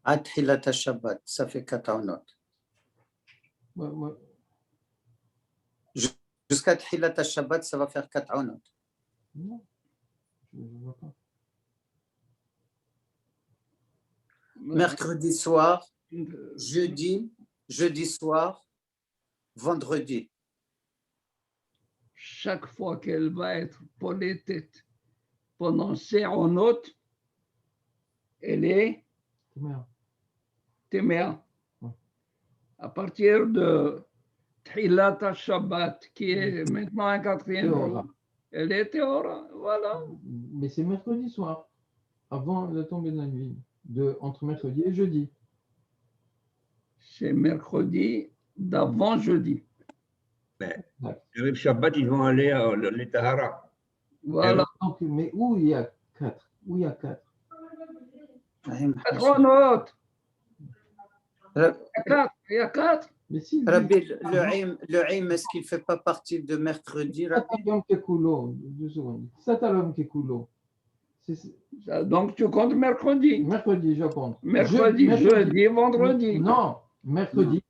Athilat Shabbat, ça fait 4 notes. ouais, ouais. Jusqu'à Tchilat Shabbat, ça va faire 4 notes. Non, je ne vois pas. Mercredi soir, jeudi soir, vendredi. Chaque fois qu'elle va être polétette pendant ces notes, elle est C'est bien. témère. Ouais. À partir de Tchilat Shabbat, qui est maintenant un 4e Théora. jour, elle est Théora. Voilà. Mais c'est mercredi soir, avant la tombée de la nuit, entre mercredi et jeudi. C'est mercredi d'avant jeudi. Le Shabbat, ils vont aller à l'Etahara. Voilà. Donc, mais où il y a 4? Où il y a 4? 4 notes. Il y a 4. Mais si, Rabbi, le Aim, est-ce qu'il ne fait pas partie de mercredi, Rabbi? Satalom Kekulo, 2 secondes. Satalom Kekulo. Donc tu comptes mercredi. Mercredi, je compte. Mercredi, jeudi, vendredi. Non, mercredi.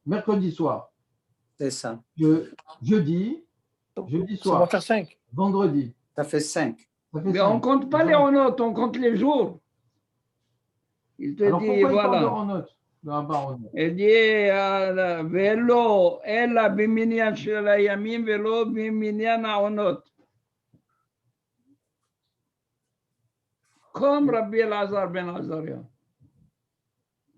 Mercredi soir. C'est ça. Jeudi soir. Ça va faire 5. Vendredi. Ça fait 5. Ça fait Mais 5. on ne compte pas les notes, on compte les jours. Il te Alors dit, pourquoi il parle de voilà. Ronot? Il dit, vélo, elle biminian shel hayamim, vélo biminian haonot. Comme Rabbi Elazar ben Azaria.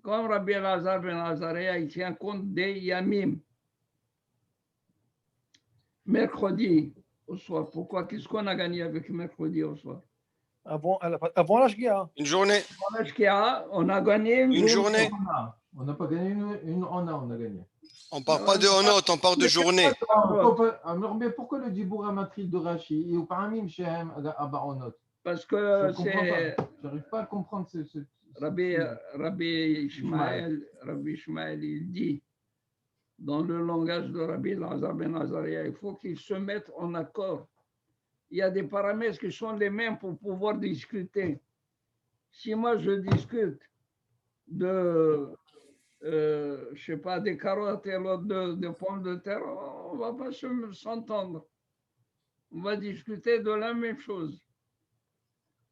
Comme Rabbi Elazar ben Azaria, il tient compte des yamim. Mercredi au soir. Pourquoi? Qu'est-ce qu'on a gagné avec mercredi au soir? Avant la Shgia. Une journée. On a gagné Une journée. On n'a pas gagné on a gagné. On ne parle pas de honot, on parle de journée. Mais pourquoi le Dibour Amatril de Rachi et au Paramim Shehem Abaronot? Parce que Je n'arrive pas à comprendre ce Rabbi Ishmael, il dit, dans le langage de Rabbi Elazar ben Azaria, il faut qu'ils se mettent en accord. Il y a des paramètres qui sont les mêmes pour pouvoir discuter. Si moi je discute de, je sais pas, des carottes et l'autre de pommes de terre, on ne va pas s'entendre. On va discuter de la même chose.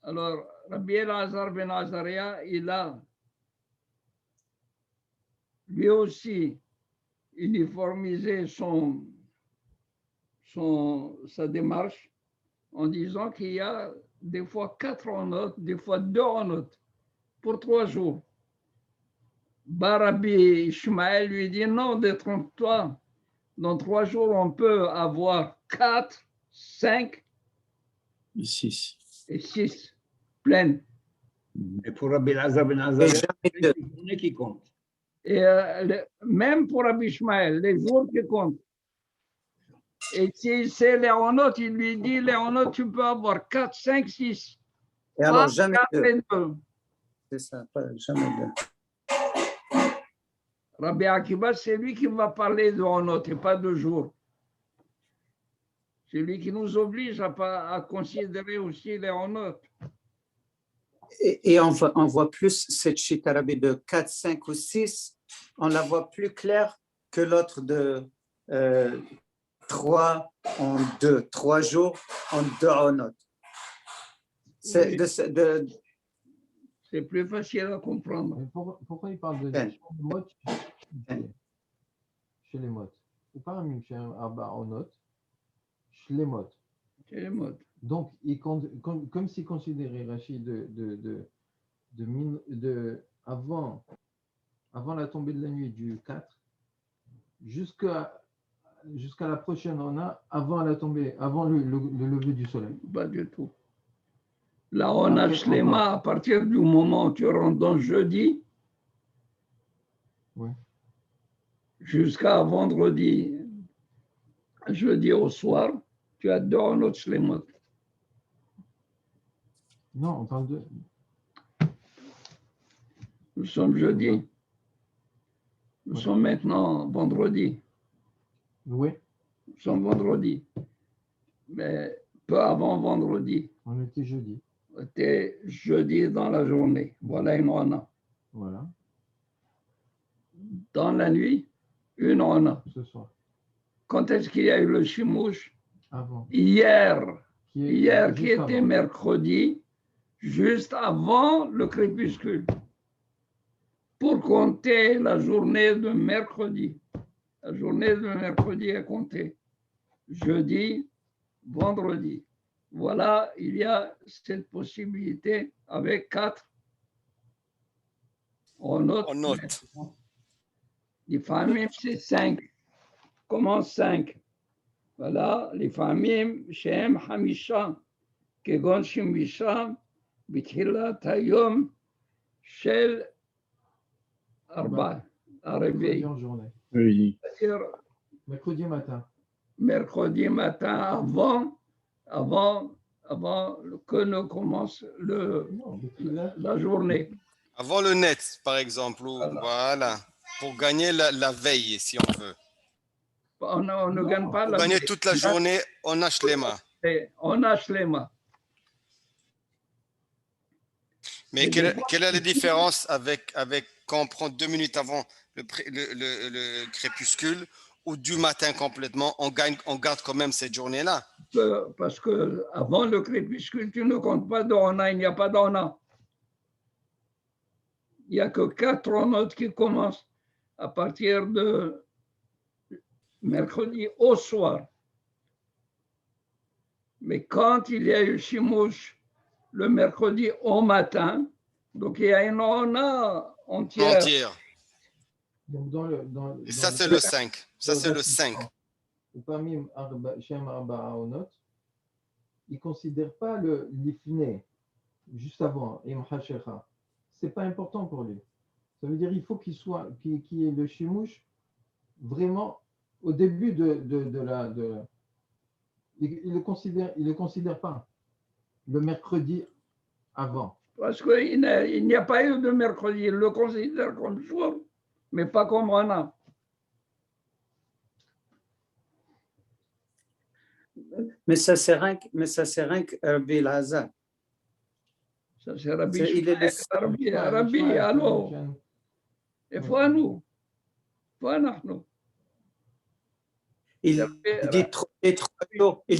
Alors, Rabbi Elazar ben Azaria, il a lui aussi uniformisé sa démarche en disant qu'il y a des fois 4 notes, des fois 2 notes pour 3 jours. Rabbi Ishmael lui dit non, détrompe-toi. Dans 3 jours, on peut avoir 4, 5 et 6. Et 6 pleines. Et pour Rabbi Elazar ben Azaria, c'est les journées qui comptent. Et même pour Rabbi Ishmael, les jours qui comptent. Et si c'est Léonote, il lui dit, Léonote, tu peux avoir 4, 5, 6. Et alors, jamais 4 et 2. C'est ça, jamais 2. Rabbi Akiba, c'est lui qui va parler de Léonote et pas de jour. C'est lui qui nous oblige à considérer aussi Léonote. Et on voit plus cette chita Rabbi de 4, 5 ou 6, on la voit plus claire que l'autre de 3 en 2, 3 jours en 2 honot. C'est plus facile à comprendre. Mais pourquoi il parle de Shlemot chez les mots? Ou pas un Mimshem Abaronot, Shlemot. Donc, comme s'il considérait Rachid avant la tombée de la nuit du 4 jusqu'à la prochaine Ona, avant la tombée, avant le lever du soleil. Pas du tout. La Ona Shlema, à partir du moment où tu rentres dans jeudi, Ouais. jusqu'à vendredi, jeudi au soir, tu as 2 Onot Shlemot. Non, on parle de. Nous sommes jeudi. Nous Ouais. sommes maintenant vendredi. Oui, Nous sommes vendredi. Mais peu avant vendredi, on était jeudi. c'était jeudi dans la journée. Voilà une Ona. Voilà, Dans la nuit, une Ona. ce soir. Quand est-ce qu'il y a eu le Shimouch? Avant. Hier. Qui Hier, qui juste était avant. mercredi, juste avant le crépuscule, pour compter la journée de mercredi. La journée de mercredi est comptée. Jeudi, vendredi. Voilà, il y a cette possibilité avec 4. On note. On note. Les familles, c'est 5. Comment 5? Voilà, les familles, Shem Hamisha, כגון שמישה בתחילת היום של הרביעי. Mercredi en journée. Oui. C'est-à-dire Mercredi matin. mercredi matin avant que ne commence Non, depuis là. la journée. Avant le net, par exemple. Ou, voilà. Pour gagner la veille, si on veut. On ne gagne pas Pour la gagner veille. toute la journée, on a Shlema. On a Shlema. Mais quelle est la différence avec quand on prend 2 minutes avant le crépuscule ou du matin complètement, on garde quand même cette journée-là? Parce que avant le crépuscule, tu ne comptes pas d'Ona, il n'y a pas d'Ona. Il n'y a que 4 Onotes qui commencent à partir de mercredi au soir. Mais quand il y a eu Shimouch le mercredi au matin, donc il y a une Ona entière. Donc Et ça, c'est le 5. Ça, c'est le 5. Parmi Shem Arba Onot, il ne considère pas le l'ifné, juste avant, Im Hashecha. Ce n'est pas important pour lui. Ça veut dire qu'il faut qu'il y ait le shimouch vraiment au début de la. Il le considère pas le mercredi avant. Parce qu'il n'y a pas eu de mercredi. Il le considère comme jour, mais pas comme Ona. Mais ça, c'est rien que Rabbi Elazar. Ça, c'est Rabbi Il est Shmuel. Rabbi, allô? איפה אנו? איפה אנחנו? Il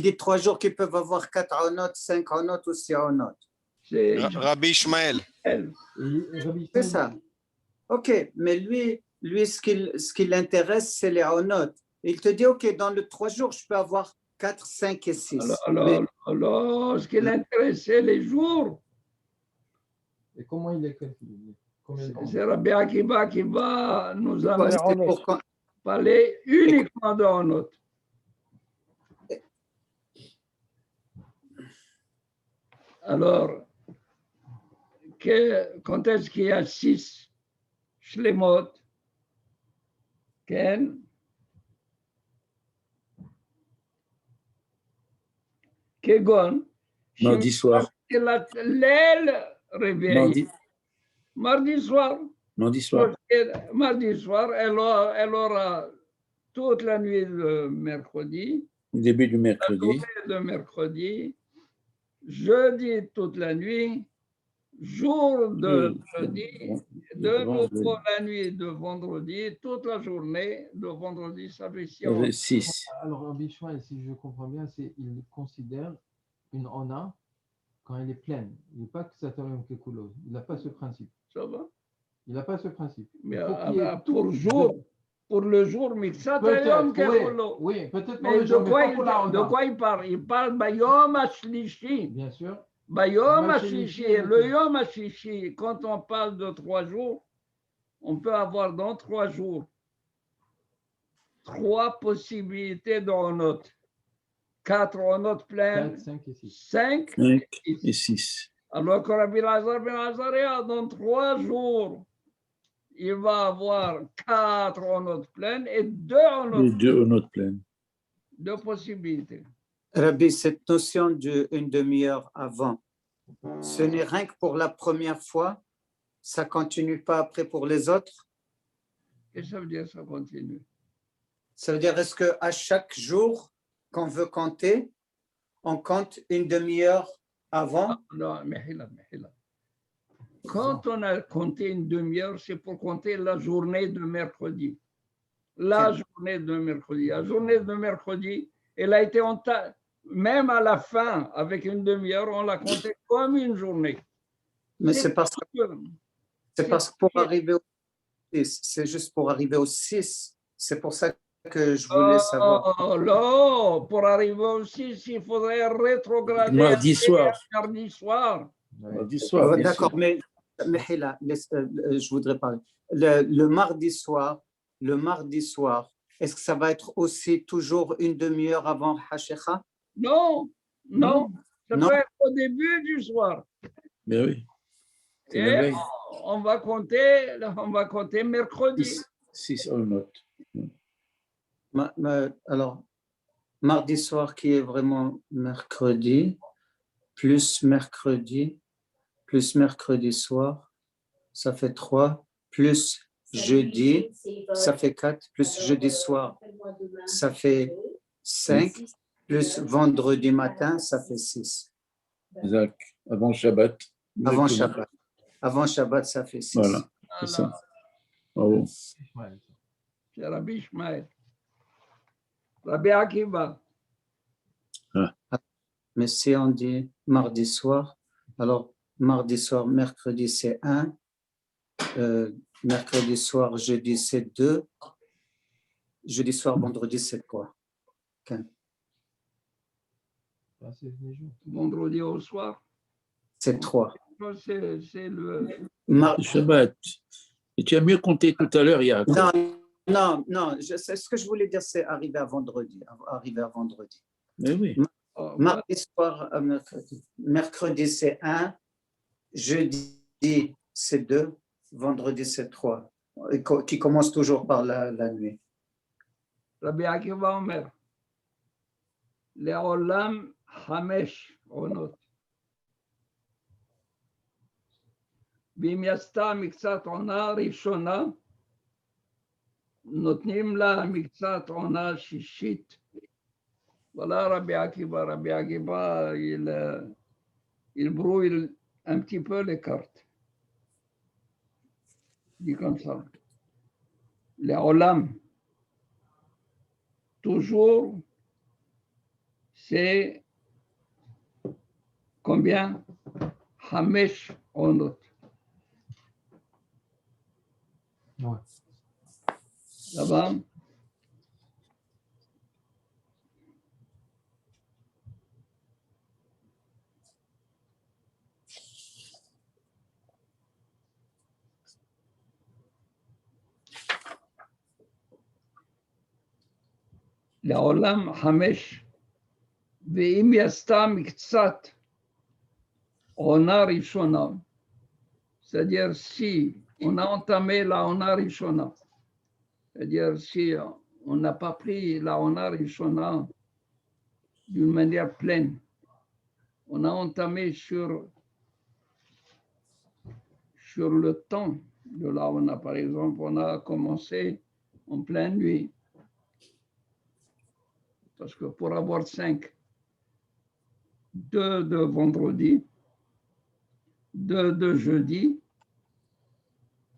dit 3 jours qu'ils peuvent avoir 4 onotes, 5 onotes ou 6 onotes. Rabbi Ishmael. C'est ça. OK, mais lui ce qui l'intéresse, c'est les onotes. Il te dit, OK, dans le 3 jours, je peux avoir 4, 5 et 6. Alors, ce qui l'intéresse, c'est les jours. Et comment il est calculé? C'est Rabbi Akiva qui va nous amener pour parler uniquement de Onot. Alors, quand est-ce qu'il y a 6 Shlemot? Ken? Kegon? Mardi soir. L'aile réveillée. Mardi soir. Mardi soir. Mardi soir, elle aura toute la nuit de mercredi. Début du mercredi. La journée de mercredi. Jeudi toute la nuit. Jour de jeudi. De nouveau la nuit de vendredi. Toute la journée de vendredi. Ça fait 6. Alors, Rabbi Ishmael, si je comprends bien, il considère une Ona quand elle est pleine. Il n'est pas que ça termine que Koulo. Il n'a pas ce principe. Ça va? Il n'a pas ce principe. Mais pour le jour, Miksat Ayom Kekolo. Oui, peut-être pour mais le jour, de quoi il parle? Il parle Bayom Ashlishi. Bien sûr. Bayom Ashlishi. Le Yom Ashlishi, quand on parle de 3 jours, on peut avoir dans 3 jours 3 possibilités d'onotes. 4 onotes pleines. 4, 5 et 6. 5 et 6. Alors que Rabbi Elazar ben Azaria, dans 3 jours, il va avoir 4 onotes pleines et 2 Les onotes, deux aux notes pleines. 2 possibilités. Rabbi, cette notion d'une demi-heure avant, ce n'est rien que pour la première fois, ça ne continue pas après pour les autres? Qu'est-ce que ça veut dire, ça continue? Ça veut dire, est-ce qu'à chaque jour qu'on veut compter, on compte une demi-heure avant? Non, Mihila. Quand on a compté une demi-heure, c'est pour compter la journée de mercredi. La journée de mercredi. La journée de mercredi, elle a été même à la fin, avec une demi-heure, on l'a comptée comme une journée. Mais c'est parce que pour arriver au 6, c'est juste pour arriver au 6. C'est pour ça que je voulais savoir. Oh non, pour arriver au 6, il faudrait rétrograder Mardi soir. mardi soir. Mardi soir, bien D'accord, sûr. mais Hila, je voudrais parler. Le mardi soir, est-ce que ça va être aussi toujours une demi-heure avant Hashecha? Non, ça Non. peut être au début du soir. Mais oui. C'est la Et veille. on va compter mercredi. 6 aux notes. Alors, mardi soir qui est vraiment mercredi, plus mercredi soir, ça fait 3, plus jeudi, ça fait 4, plus jeudi soir, ça fait 5, plus vendredi matin, ça fait 6. Exact. Avant Shabbat. Avant Exactement. Shabbat. Avant Shabbat, ça fait 6. Voilà, c'est ça. Bravo. C'est Rabbi Ishmael. Rabbi Akiva. Mais si on dit mardi soir, alors mardi soir, mercredi c'est 1, mercredi soir, jeudi c'est 2, jeudi soir, vendredi c'est quoi? Vendredi au soir. C'est 3. C'est le. Shabbat. Et tu as mieux compté tout à l'heure, Yaakov. Non, ce que je voulais dire, c'est arriver à vendredi. Mais oui. Mardi soir, mercredi c'est 1, jeudi c'est 2, vendredi c'est 3, qui commence toujours par la nuit. Rabbi Akiva Omer, לעולם 5 עונות. ואם יצא מקצת עונה ראשונה, נותנים לה מקצת עונה שישית. Voilà Rabbi Akiva. Rabbi Akiva, il brouille un petit peu les cartes. Il dit comme ça. Les olam, toujours, c'est combien? 5 onot. Ouais. Ça va? לעולם 5, ואם יסתה מקצת עונה ראשונה, c'est-à-dire si on a entamé la עונה ראשונה, c'est-à-dire si on n'a pas pris la עונה ראשונה d'une manière pleine, on a entamé sur le temps de la עונה. Par exemple, on a commencé en pleine nuit. Parce que pour avoir 5, 2 de vendredi, 2 de jeudi,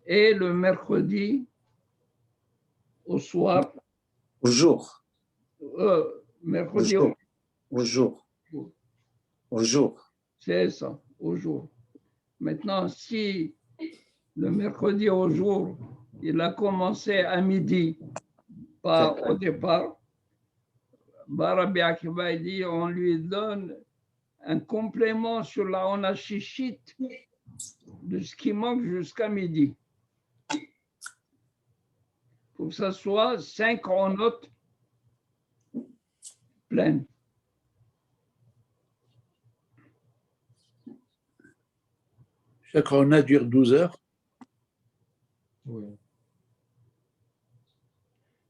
et le mercredi au soir. Au jour. Mercredi au jour. Au jour. C'est ça, au jour. Maintenant, si le mercredi au jour, il a commencé à midi, pas au départ, Rabbi Akiva dit, on lui donne un complément sur la onachishit de ce qui manque jusqu'à midi. Pour que ça soit 5 onotes pleines. Chaque Rona dure 12 heures. Oui.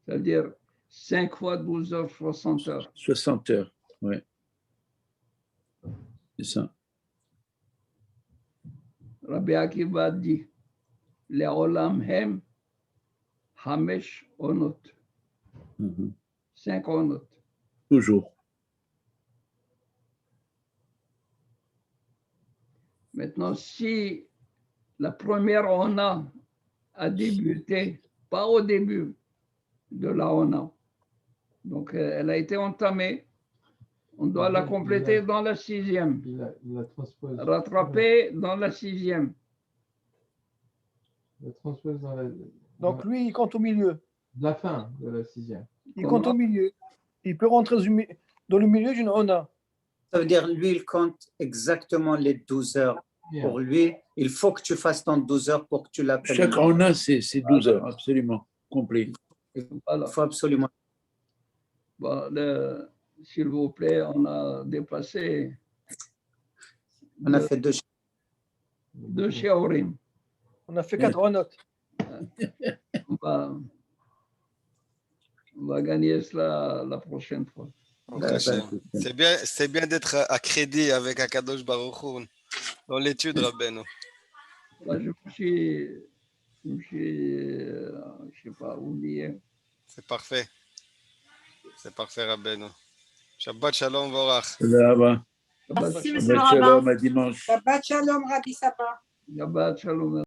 C'est-à-dire 5 fois 12 heures, 60 heures. 60 heures, oui. C'est ça. Rabbi Akiva dit, les olam hem hamesh onot. 5 onot. Toujours. Maintenant, si la première ona a débuté, pas au début de la ona, donc elle a été entamée, on doit la compléter dans la 6e, Il la transpose. rattraper dans la 6e. Il la transpose dans la. Donc lui, il compte au milieu. De la fin de la 6e. Il compte au milieu. Il peut rentrer dans le milieu d'une ona. Ça veut dire, lui, il compte exactement les 12 heures. Pour lui, il faut que tu fasses dans 12 heures pour que tu l'appelles. Chaque Rona, c'est 12 heures, absolument, complet. Voilà. Il faut absolument. Bon, s'il vous plaît, on a dépassé. On a fait 2 shiurim. On a fait 4 onotes. On va gagner cela la prochaine fois. C'est bien d'être à crédit avec Akadosh Baruch Hu dans l'étude, Rabbeinu. Je me suis, je sais pas, oublié. C'est parfait, Rabbeinu. Shabbat Shalom Vorach. Merci, monsieur le rabbin. Shalom, à dimanche. Shabbat Shalom, Rabbi Saba. Shabbat Shalom.